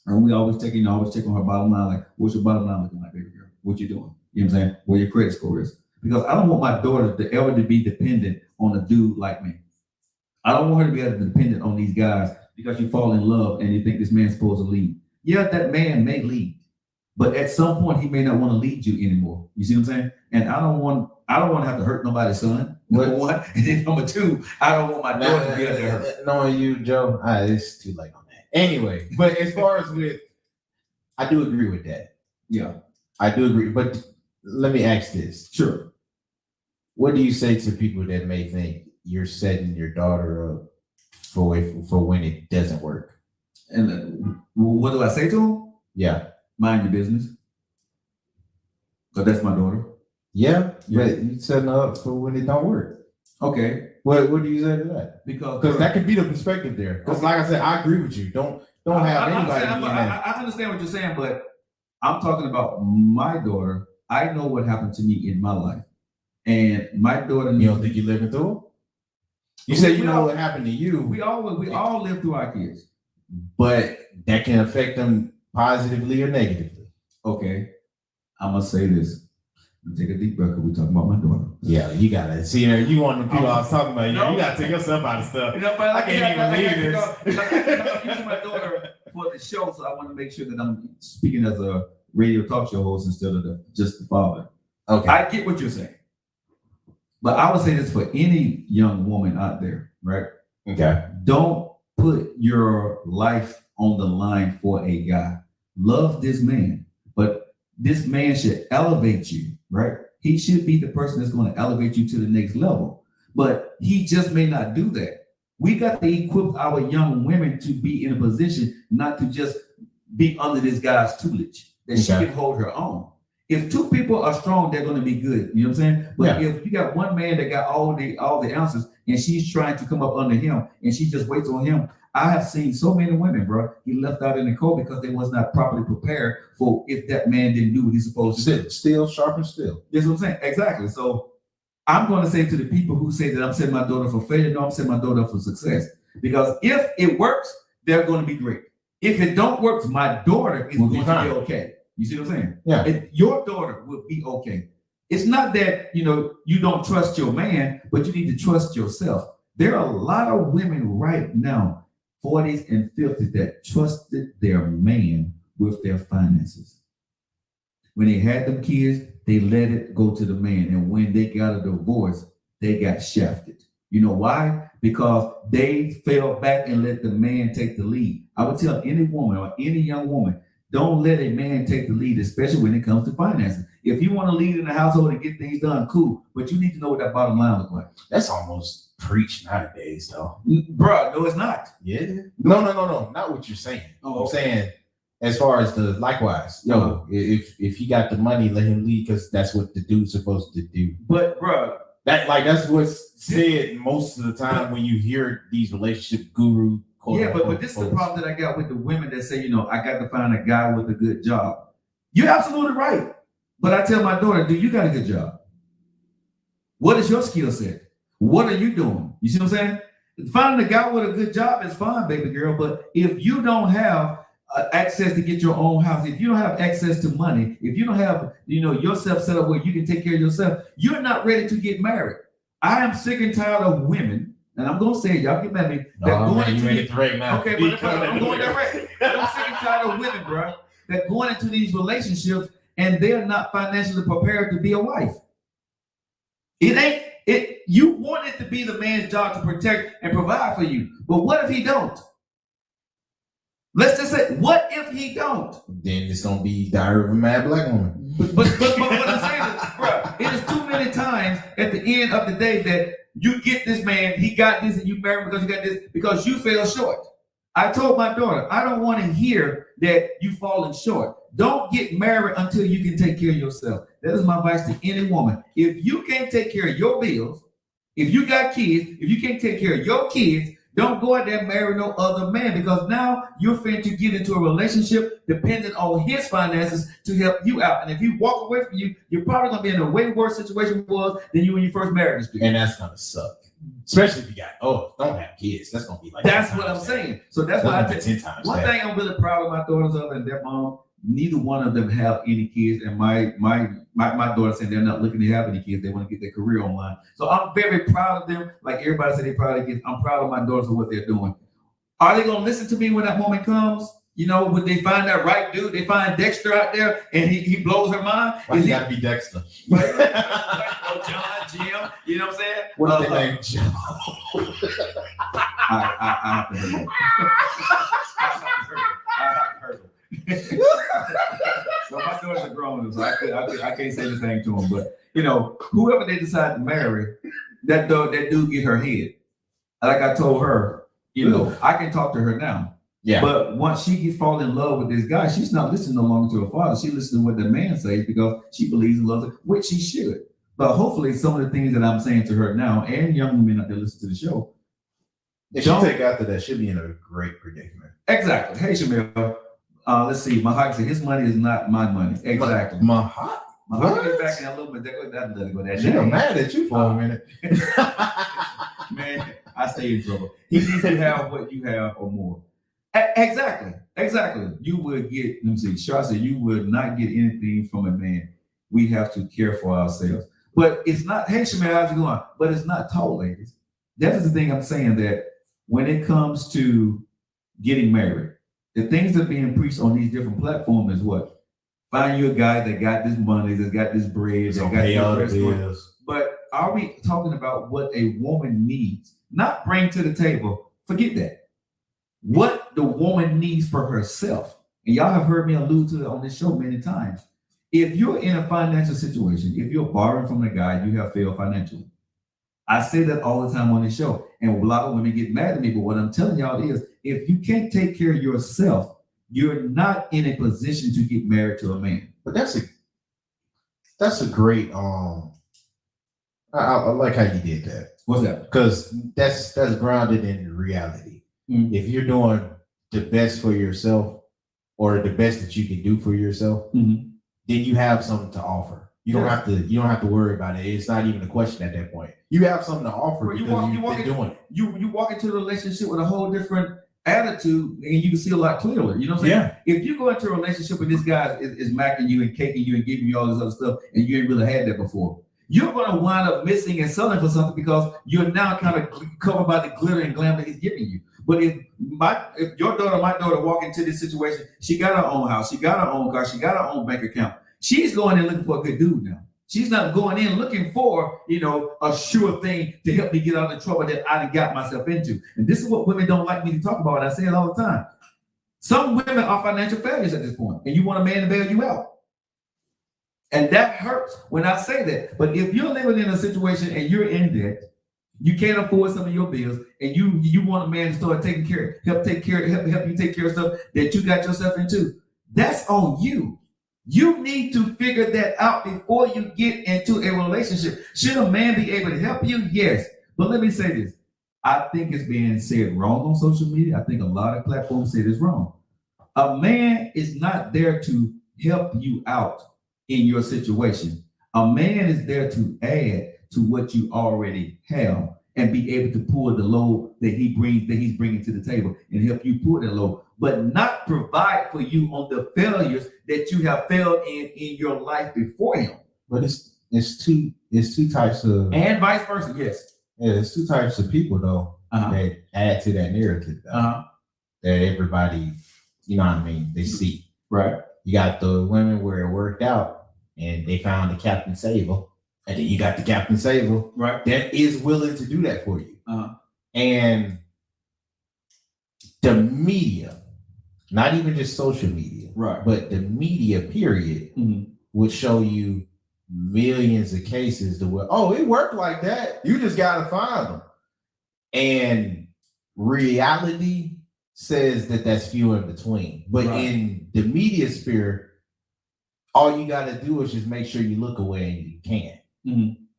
and we always check on her bottom line, like, what's your bottom line looking like, baby girl? What you doing? You know what I'm saying? Where your credit score is. Because I don't want my daughter to ever to be dependent on a dude like me. I don't want her to be able to dependent on these guys because you fall in love and you think this man's supposed to lead. Yeah, that man may lead, but at some point he may not want to lead you anymore. You see what I'm saying? And I don't want to have to hurt nobody's son. Number one, and then number two, I don't want my daughter to be able to hurt. Knowing you, Joe, it's too late on that. Anyway, but as far as I do agree with that. Yeah, I do agree. But let me ask this. Sure. What do you say to people that may think you're setting your daughter up for when it doesn't work? And what do I say to them? Yeah. Mind your business. So that's my daughter. Yeah, but you setting her up for when it don't work. Okay. What do you say to that? Because that could be the perspective there. Because like I said, I agree with you. Don't have anybody. I understand what you're saying, but I'm talking about my daughter. I know what happened to me in my life, and my daughter. You don't think you're living through it? You say you know what happened to you. We all live through our kids, but that can affect them positively or negatively. Okay, I'm gonna say this. Take a deep breath because we're talking about my daughter. Yeah, you gotta see her. You want the people I was talking about. You gotta take yourself out of stuff. But I can't even leave this. I'm using my daughter for the show, so I want to make sure that I'm speaking as a radio talk show host instead of just the father. Okay, I get what you're saying, but I would say this for any young woman out there, right? Okay, don't put your life on the line for a guy. Love this man, but this man should elevate you. Right? He should be the person that's going to elevate you to the next level, but he just may not do that. We got to equip our young women to be in a position not to just be under this guy's tutelage, that she can hold her own. If two people are strong, they're going to be good. You know what I'm saying? But if you got one man that got all the answers and she's trying to come up under him and she just waits on him, I have seen so many women, bro, he left out in the cold because they was not properly prepared for if that man didn't do what he's supposed to do. Still sharp and still. That's what I'm saying. Exactly. So I'm going to say to the people who say that I'm setting my daughter for failure, no, I'm setting my daughter up for success. Because if it works, they're going to be great. If it don't work, my daughter is going to be okay. You see what I'm saying? Yeah. Your daughter will be okay. It's not that, you don't trust your man, but you need to trust yourself. There are a lot of women right now, 40s and 50s, that trusted their man with their finances. When they had them kids, they let it go to the man. And when they got a divorce, they got shafted. You know why? Because they fell back and let the man take the lead. I would tell any woman or any young woman, don't let a man take the lead, especially when it comes to finances. If you want to lead in the household and get things done, cool. But you need to know what that bottom line looks like. That's almost preach nowadays, though. Bruh, no, it's not. Yeah. No. Not what you're saying. Oh, I'm saying as far as the likewise. If he got the money, let him lead because that's what the dude's supposed to do. But bruh, that's what's said most of the time when you hear these relationship guru. But this is the problem that I got with the women that say, I got to find a guy with a good job. You're absolutely right. But I tell my daughter, you got a good job? What is your skill set? What are you doing? You see what I'm saying? Finding a guy with a good job is fine, baby girl. But if you don't have access to get your own house, if you don't have access to money, if you don't have, yourself set up where you can take care of yourself, you're not ready to get married. I am sick and tired of women. And I'm gonna say, y'all get mad at me. I'm going direct. I'm sick and tired of women, bro, that going into these relationships and they're not financially prepared to be a wife. You want it to be the man's job to protect and provide for you. But what if he don't? Let's just say, what if he don't? Then it's gonna be Diary of a Mad Black Woman. But what I'm saying is, bro, it is too many times at the end of the day that you get this man, he got this, and you marry him because you got this, because you fell short. I told my daughter, I don't want to hear that you falling short. Don't get married until you can take care of yourself. That is my advice to any woman. If you can't take care of your bills, If you got kids, if you can't take care of your kids, don't go out there and marry no other man, because now you're finna to get into a relationship dependent on his finances to help you out. And if he walk away from you, you're probably gonna be in a way worse situation than you when you first married this dude. And that's gonna suck. Especially if you don't have kids. That's gonna be like that's what I'm saying. So that's why I take 10 times. One thing I'm really proud of my daughters of and their mom, neither one of them have any kids. And my daughter said they're not looking to have any kids. They want to get their career online. So I'm very proud of them. Like everybody said they're proud of kids. I'm proud of my daughters for what they're doing. Are they gonna listen to me when that moment comes? You know, when they find that right dude, they find Dexter out there and he blows her mind. Why you gotta be Dexter? John, Jim, you know what I'm saying? What is their name? Joe. I have to hear that. I heard it. Well, my daughters are grown, so I can't say anything to them. But you know, whoever they decide to marry, that dude get her head. Like I told her, you know, I can talk to her now. Yeah. But once she falls in love with this guy, she's not listening no longer to her father. She listens to what the man says because she believes and loves it, which she should. But hopefully, some of the things that I'm saying to her now, and young women out there listen to the show, if she take after that, she'll be in a great predicament. Exactly. Hey, Shamil. Let's see. Mahak said his money is not my money. Exactly. Mahak is back in a little bit. That she mad at you for a minute. Man, I stay in trouble. He needs to have what you have or more. Exactly. You would get, let me see, Shar said you would not get anything from a man. We have to care for ourselves. But it's not, hey Shamil, how's it going? But it's not taught, ladies. That is the thing I'm saying, that when it comes to getting married, the things that are being preached on these different platforms is what? Find you a guy that got this money, that got this bread, that got this bills. But are we talking about what a woman needs? Not bring to the table. Forget that. What the woman needs for herself. And y'all have heard me allude to it on this show many times. If you're in a financial situation, if you're borrowing from a guy, you have failed financially. I say that all the time on this show. And a lot of women get mad at me, but what I'm telling y'all is, if you can't take care of yourself, you're not in a position to get married to a man. But that's a great I like how you did that. What's that? Because that's grounded in reality. Mm-hmm. If you're doing the best for yourself, or the best that you can do for yourself, then you have something to offer. You don't have to worry about it. It's not even a question at that point. You have something to offer because you've been doing it. You walk into a relationship with a whole different attitude, and you can see a lot clearer. You know what I'm saying? Yeah. If you go into a relationship with this guy is macking you and caking you and giving you all this other stuff, and you ain't really had that before, you're going to wind up missing and selling for something because you're now kind of covered by the glitter and glam that he's giving you. But if your daughter, my daughter, walk into this situation, she got her own house, she got her own car, she got her own bank account. She's going in looking for a good dude now. She's not going in looking for, a sure thing to help me get out of the trouble that I got myself into. And this is what women don't like me to talk about. And I say it all the time. Some women are financial failures at this point, and you want a man to bail you out. And that hurts when I say that. But if you're living in a situation and you're in debt, you can't afford some of your bills, and you want a man to start taking care, help you take care of stuff that you got yourself into, that's on you. You need to figure that out before you get into a relationship. Should a man be able to help you? Yes. But let me say this. I think it's being said wrong on social media. I think a lot of platforms say this wrong. A man is not there to help you out in your situation. A man is there to add to what you already have and be able to pull the load that he's bringing to the table and help you pull that load, but not provide for you on the failures that you have failed in your life before him. But it's two types of, and vice versa. Yes. Yeah, it's two types of people though that add to that narrative that everybody, they see. Right. You got the women where it worked out and they found the Captain Saver. And then you got the Captain Saver, right, that is willing to do that for you. And the media, not even just social media, right, but the media period would show you millions of cases where, it worked like that. You just got to find them. And reality says that that's few in between. But in the media sphere, all you got to do is just make sure you look away and you can.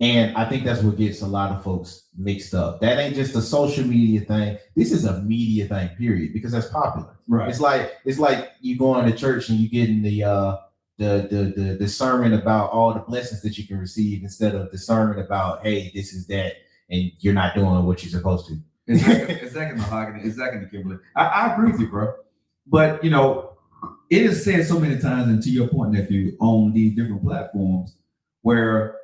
And I think that's what gets a lot of folks mixed up. That ain't just a social media thing. This is a media thing, period, because that's popular. Right. It's like you going to church and you getting the sermon about all the blessings that you can receive instead of the sermon about, hey, this is that, and you're not doing what you're supposed to. Exactly, Mahogany. Exactly, Kimberly. I agree with you, bro. But you know, it is said so many times, and to your point, nephew, on these different platforms, where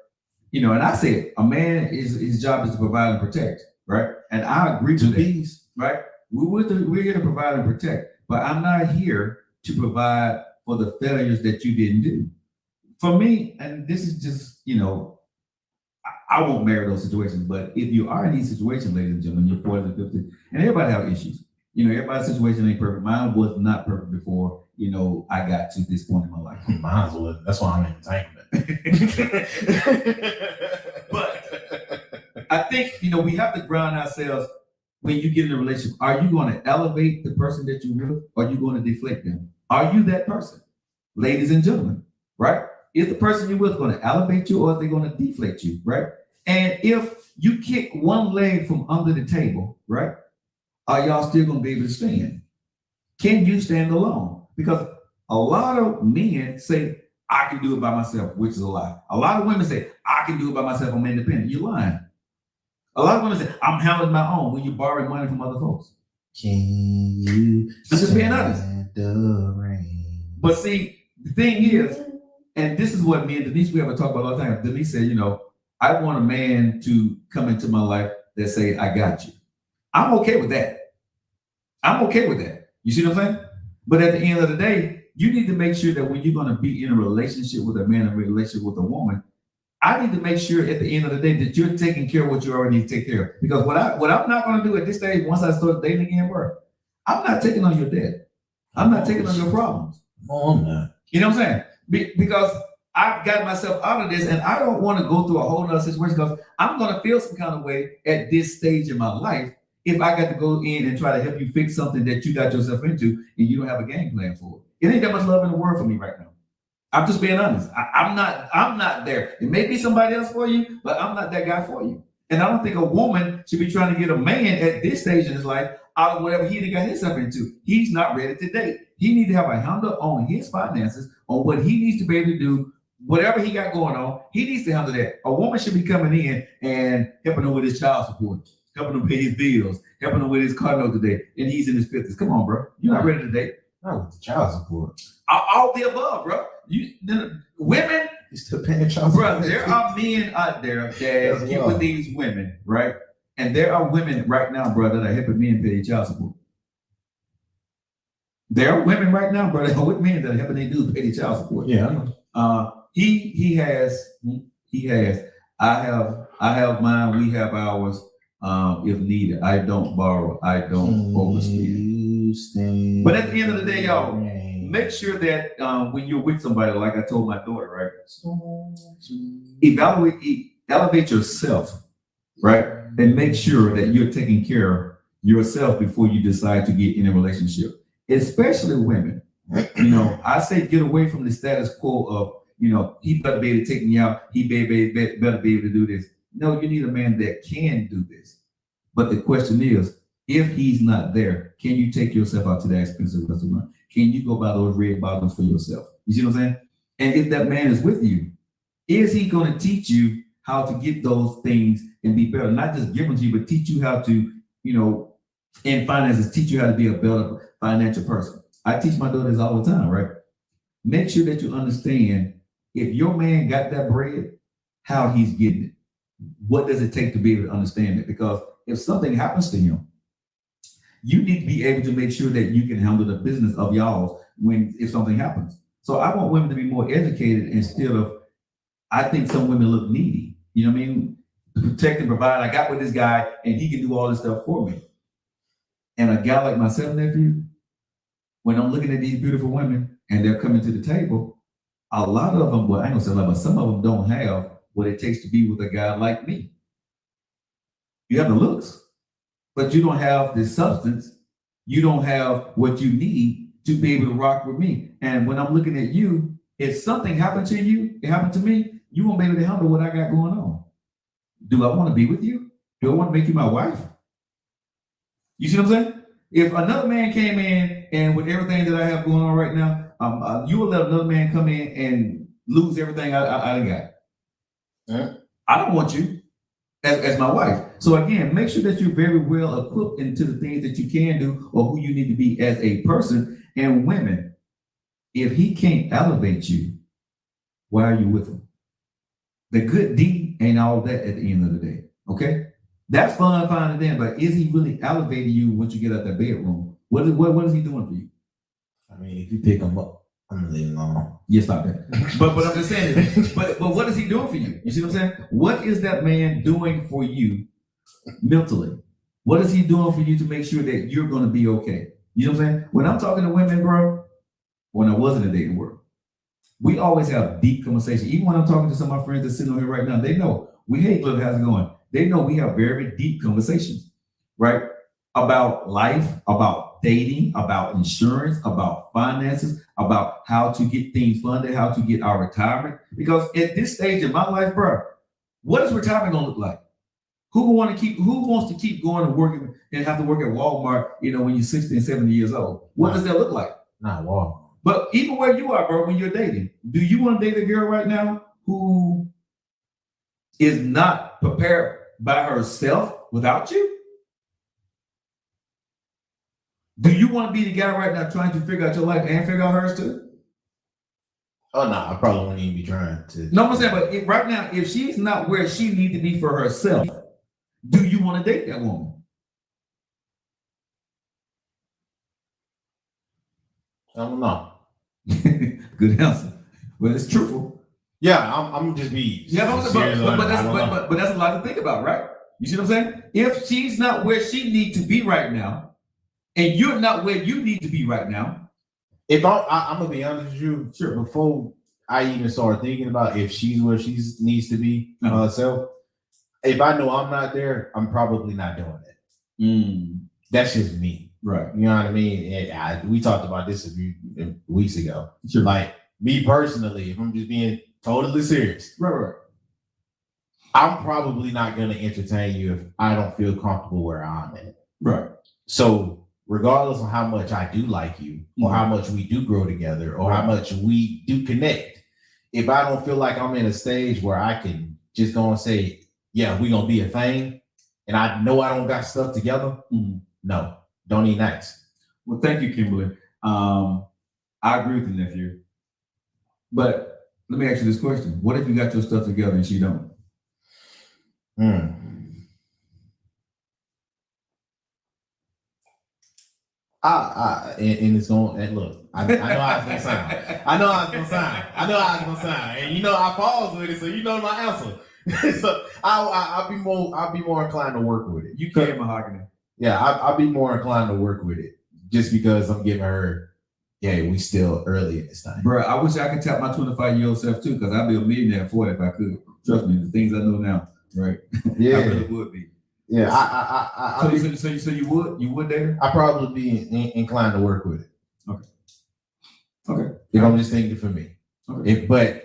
you know, and I said a man his job is to provide and protect, right? And I agree to these, right? We're here to provide and protect, but I'm not here to provide for the failures that you didn't do. For me, and this is just, you know, I won't marry those situations, but if you are in these situations, ladies and gentlemen, you're 40s and 50s, and everybody have issues. You know, everybody's situation ain't perfect. Mine was not perfect before, you know, I got to this point in my life. Mine was. That's why I'm in entanglement. But I think, you know, we have to ground ourselves when you get in a relationship. Are you going to elevate the person that you're with, or are you going to deflate them? Are you that person? Ladies and gentlemen, right? Is the person you're with going to elevate you, or are they going to deflate you, right? And if you kick one leg from under the table, right, are y'all still going to be able to stand? Can you stand alone? Because a lot of men say, I can do it by myself, which is a lie. A lot of women say, I can do it by myself, I'm independent. You're lying. A lot of women say, I'm handling my own when you're borrowing money from other folks. Can you just being honest. The rain? But see, the thing is, and this is what me and Denise, we ever talk about all the time. Denise said, you know, I want a man to come into my life that say, I got you. I'm okay with that. I'm okay with that. You see what I'm saying? But at the end of the day, you need to make sure that when you're going to be in a relationship with a man, a relationship with a woman, I need to make sure at the end of the day that you're taking care of what you already need to take care of. Because what I'm not going to do at this stage, once I start dating again, bro, I'm not taking on your debt. I'm not taking on your problems. No, I'm not. You know what I'm saying? Because I've got myself out of this, and I don't want to go through a whole nother situation, because I'm going to feel some kind of way at this stage in my life if I got to go in and try to help you fix something that you got yourself into and you don't have a game plan for it. It ain't that much love in the world for me right now. I'm just being honest. I'm not there. It may be somebody else for you, but I'm not that guy for you. And I don't think a woman should be trying to get a man at this stage in his life out of whatever he got himself into. He's not ready to date. He needs to have a handle on his finances, on what he needs to be able to do, whatever he got going on. He needs to handle that. A woman should be coming in and helping him with his child support, helping him pay his bills, helping him with his car note today, and he's in his 50s. Come on, bro. You're not ready to date. Not with the child support. All the above, bro. Women, He's still paying child support. bro, there are men out there that get with these women, right? And there are women right now, bro, that are helping men pay their child support. There are women right now, bro, that are with men that are helping their dudes pay their child support. Yeah, I know. He has. I have mine. We have ours. If needed, I don't borrow. I don't overspend. But at the end of the day, y'all, make sure that when you're with somebody, like I told my daughter, right? Elevate yourself, right? And make sure that you're taking care of yourself before you decide to get in a relationship, especially women. You know, I say get away from the status quo of, you know, he better be able to take me out. He better be able to do this. No, you need a man that can do this. But the question is, if he's not there, can you take yourself out to that expensive restaurant? Can you go buy those red bottoms for yourself? You see what I'm saying? And if that man is with you, is he going to teach you how to get those things and be better? Not just give them to you, but teach you how to, you know, in finances, teach you how to be a better financial person. I teach my daughters all the time, right? Make sure that you understand, if your man got that bread, how he's getting it. What does it take to be able to understand it? Because if something happens to him, you need to be able to make sure that you can handle the business of y'all if something happens. So I want women to be more educated instead of, I think some women look needy. You know what I mean? To protect and provide. I got with this guy and he can do all this stuff for me. And a guy like myself, nephew, when I'm looking at these beautiful women and they're coming to the table, a lot of them, well, I ain't gonna say a lot, but some of them don't have what it takes to be with a guy like me. You have the looks, but you don't have the substance. You don't have what you need to be able to rock with me. And when I'm looking at you, if something happened to you, it happened to me, you won't be able to handle what I got going on. do I want to be with you? Do I want to make you my wife? You see what I'm saying? If another man came in and with everything that I have going on right now, you will let another man come in and lose everything I got. Yeah. I don't want you as my wife. So again, make sure that you're very well equipped into the things that you can do or who you need to be as a person. And women, if he can't elevate you, why are you with him? The good deed ain't all that at the end of the day. Okay? That's fun, fine, and then, but is he really elevating you once you get out that bedroom? What is he doing for you? I mean, if you pick him up, I'm gonna leave him alone. Yeah, stop that. but I'm just saying, but what is he doing for you? You see what I'm saying? What is that man doing for you mentally? What is he doing for you to make sure that you're gonna be okay? You know what I'm saying? When I'm talking to women, bro, when I was in the dating world, we always have deep conversation. Even when I'm talking to some of my friends that's sitting on here right now, they know we hate Cliff, how's it going? They know we have very deep conversations, right? About life, about dating, about insurance, about finances, about how to get things funded, how to get our retirement. Because at this stage in my life, bro, what is retirement gonna look like? Who wants to keep going and working and have to work at Walmart, when you're 60 and 70 years old? What does that look like? Not Walmart. But even where you are, bro, when you're dating, do you want to date a girl right now who is not prepared by herself without you? Do you want to be the guy right now trying to figure out your life and figure out hers too? Oh no, I probably wouldn't even be trying to. No, I'm saying, but right now, if she's not where she needs to be for herself, do you want to date that woman? I don't know. Good answer. Well, it's truthful. Yeah, I'm just be. Yeah, but that's a lot to think about, right? You see what I'm saying? If she's not where she needs to be right now, and you're not where you need to be right now. If I'm gonna be honest with you, sure. Before I even started thinking about if she's where she needs to be herself, if I know I'm not there, I'm probably not doing it. That's just me, right? You know what I mean? And we talked about this a few weeks ago. Sure. Like me personally, if I'm just being totally serious, right. I'm probably not gonna entertain you if I don't feel comfortable where I'm at. Right. So regardless of how much I do like you, or how much we do grow together, or how much we do connect, if I don't feel like I'm in a stage where I can just go and say, yeah, we're gonna be a thing, and I know I don't got stuff together, no, don't even ask. Well, thank you, Kimberly. I agree with you, nephew. But let me ask you this question. What if you got your stuff together and she don't? And it's going, and look, I know how it's gonna sound. I know how it's gonna sound. And I pause with it, so you know my answer. So I'll be more inclined to work with it. You can, Mahogany. Yeah, I'll be more inclined to work with it just because I'm giving her, we still early in this time. Bro, I wish I could tap my 25-year-old self too, because I'd be a millionaire at 40 if I could. Trust me, the things I know now, right? Yeah. I really would be. Yeah, So you would date her? I'd probably be inclined to work with it. Okay. If I'm just thinking for me. Okay. But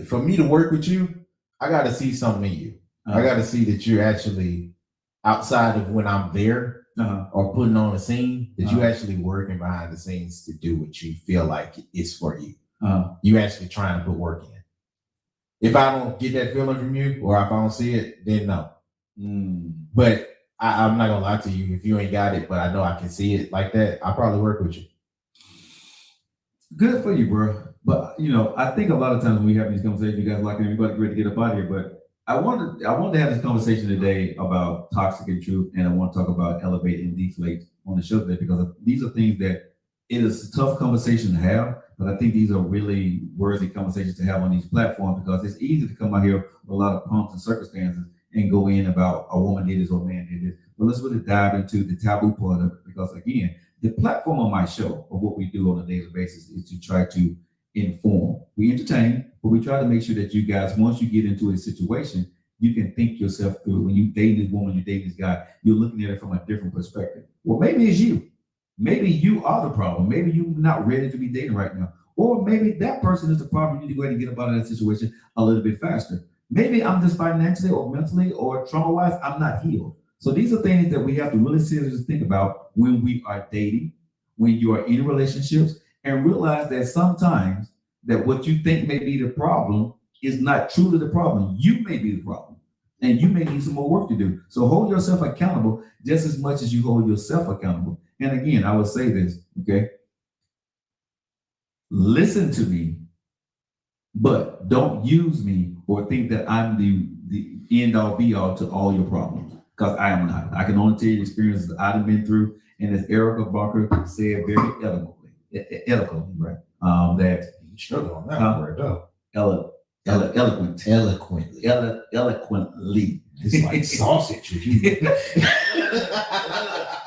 for me to work with you, I gotta see something in you. I gotta see that you're actually outside of when I'm there or putting on a scene, that you actually working behind the scenes to do what you feel like is for you. You actually trying to put work in. If I don't get that feeling from you, or if I don't see it, then no. But I'm not gonna lie to you. If you ain't got it, but I know I can see it like that, I'll probably work with you. Good for you, bro. But I think a lot of times when we have these conversations, you guys like everybody ready to get up out of here. But I wanted to have this conversation today about toxic and truth, and I want to talk about elevate and deflate on the show today, because these are things that it is a tough conversation to have. But I think these are really worthy conversations to have on these platforms, because it's easy to come out here with a lot of pomps and circumstances and go in about a woman did this or a man did this. But let's really dive into the taboo part of it, because again, the platform on my show, or what we do on a daily basis, is to try to inform. We entertain, but we try to make sure that you guys, once you get into a situation, you can think yourself through. When you date this woman, you date this guy, you're looking at it from a different perspective. Well, maybe it's you. Maybe you are the problem. Maybe you're not ready to be dating right now. Or maybe that person is the problem. You need to go ahead and get up out of that situation a little bit faster. Maybe I'm just financially or mentally or trauma-wise, I'm not healed. So these are things that we have to really seriously think about when we are dating, when you are in relationships, and realize that sometimes that what you think may be the problem is not truly the problem. You may be the problem, and you may need some more work to do. So hold yourself accountable just as much as you hold yourself accountable. And again, I will say this, okay? Listen to me, but don't use me or think that I'm the end all be all to all your problems, because I am not. I can only tell you the experiences I've been through, and as Erica Barker said very eloquently, right? That You struggle on that word, though. Eloquently. It's like sausage.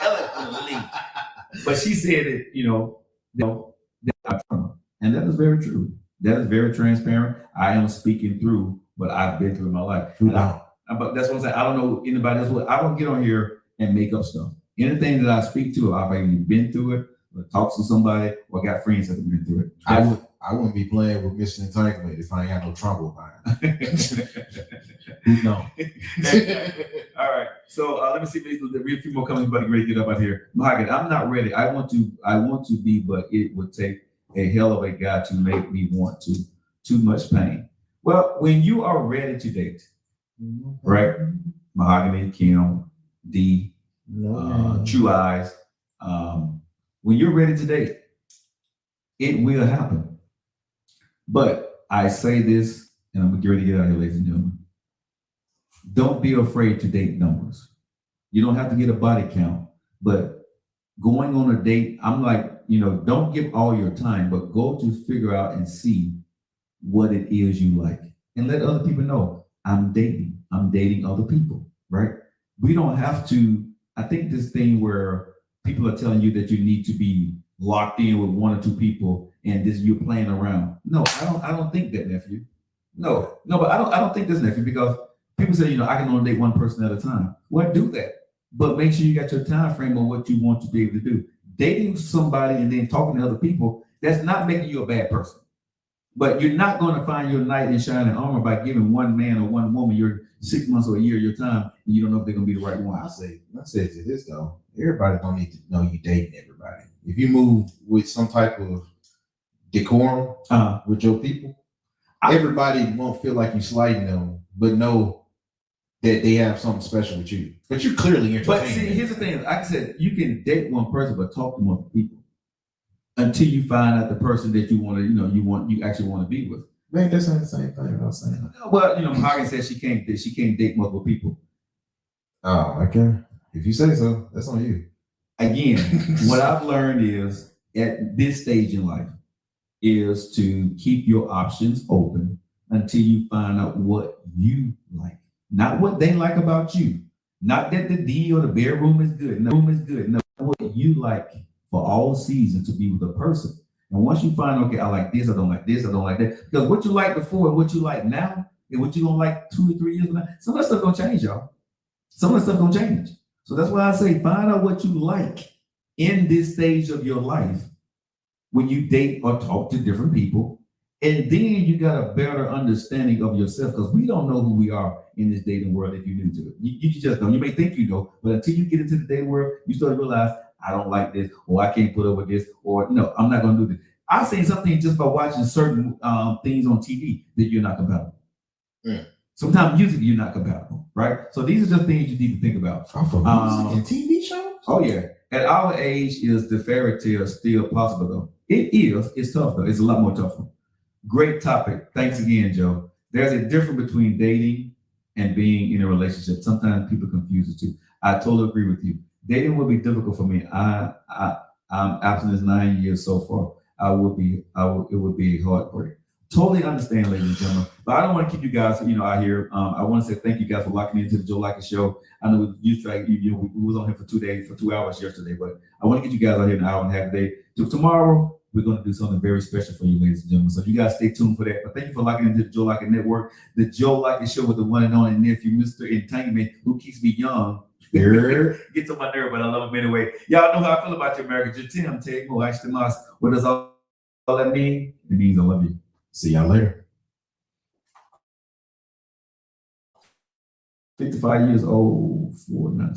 Eloquently. But she said it, and that is very true. That is very transparent. I am speaking through what I've been through in my life. But that's what I'm saying. I don't know anybody else. I don't get on here and make up stuff. Anything that I speak to, I've either been through it, or talked to somebody, or got friends that have been through it. I wouldn't be playing with Mr. Entanglement if I ain't had no trauma behind it. Who knows? All right. So let me see if there's a few more comments, but ready to get up out here. Mahogany, I'm not ready. I want to be, but it would take a hell of a guy to make me want to. Too much pain. Well, when you are ready to date, right? Mahogany, Kim, D, True Eyes. When you're ready to date, it will happen. But I say this, and I'm gonna get ready to get out of here, ladies and gentlemen. Don't be afraid to date numbers. You don't have to get a body count, but going on a date, I'm like, don't give all your time, but go to figure out and see what it is you like, and let other people know I'm dating other people, right? We don't have to. I think this thing where people are telling you that you need to be locked in with one or two people and this you're playing around. No, I don't think that, nephew. No, but I don't think this, nephew, because people say, I can only date one person at a time. Well, do that. But make sure you got your time frame on what you want to be able to do. Dating somebody and then talking to other people, that's not making you a bad person. But you're not going to find your knight in shining armor by giving one man or one woman your 6 months or a year of your time, and you don't know if they're going to be the right one. I say to this, though, everybody don't need to know you dating everybody. If you move with some type of decorum with your people, everybody won't feel like you slighting them, but know that they have something special with you. But you're clearly entertaining. But see, here's the thing. Like I said, you can date one person, but talk to multiple people until you find out the person that you want to, you actually want to be with. Man, that's not the same thing I was saying. Well, Mahogany said she can't date multiple people. Oh, okay. If you say so, that's on you. Again, what I've learned is at this stage in life is to keep your options open until you find out what you like, not what they like about you. Not that the D or the bedroom is good. No, room is good. No, what you like for all seasons to be with a person. And once you find, okay, I like this, I don't like this, I don't like that. Because what you like before and what you like now, and what you don't like 2 or 3 years from now, some of that stuff gonna change, y'all. Some of that stuff gonna change. So that's why I say find out what you like in this stage of your life when you date or talk to different people. And then you got a better understanding of yourself, because we don't know who we are in this dating world if you're new to it. You just don't. You may think you know, but until you get into the dating world, you start to realize, I don't like this, or I can't put up with this, or no, I'm not going to do this. I've seen something just by watching certain things on TV that you're not compatible. Yeah. Sometimes music, you're not compatible, right? So these are just things you need to think about. For music and TV shows? Oh, yeah. At our age, is the fairy tale still possible, though? It is. It's tough, though. It's a lot more tougher. Great topic. Thanks again, Joe. There's a difference between dating and being in a relationship. Sometimes people confuse the two. I totally agree with you. Dating will be difficult for me. I'm abstinent 9 years so far. It would be a heartbreak. Totally understand, ladies and gentlemen. But I don't want to keep you guys, out here. I want to say thank you guys for locking into the Joe Lockett Show. I know we was on here for 2 days, for 2 hours yesterday, but I want to get you guys out here an hour and a half a day. Tomorrow, we're going to do something very special for you, ladies and gentlemen. So you guys stay tuned for that. But thank you for locking into the Joe Lockett Network, the Joe Lockett Show with the one and only nephew, Mr. Entanglement, who keeps me young. Gets on my nerve, but I love him anyway. Y'all know how I feel about you, America. Jatim, Tego, Ashtamas. What does all that mean? It means I love you. See y'all later. 55 years old for not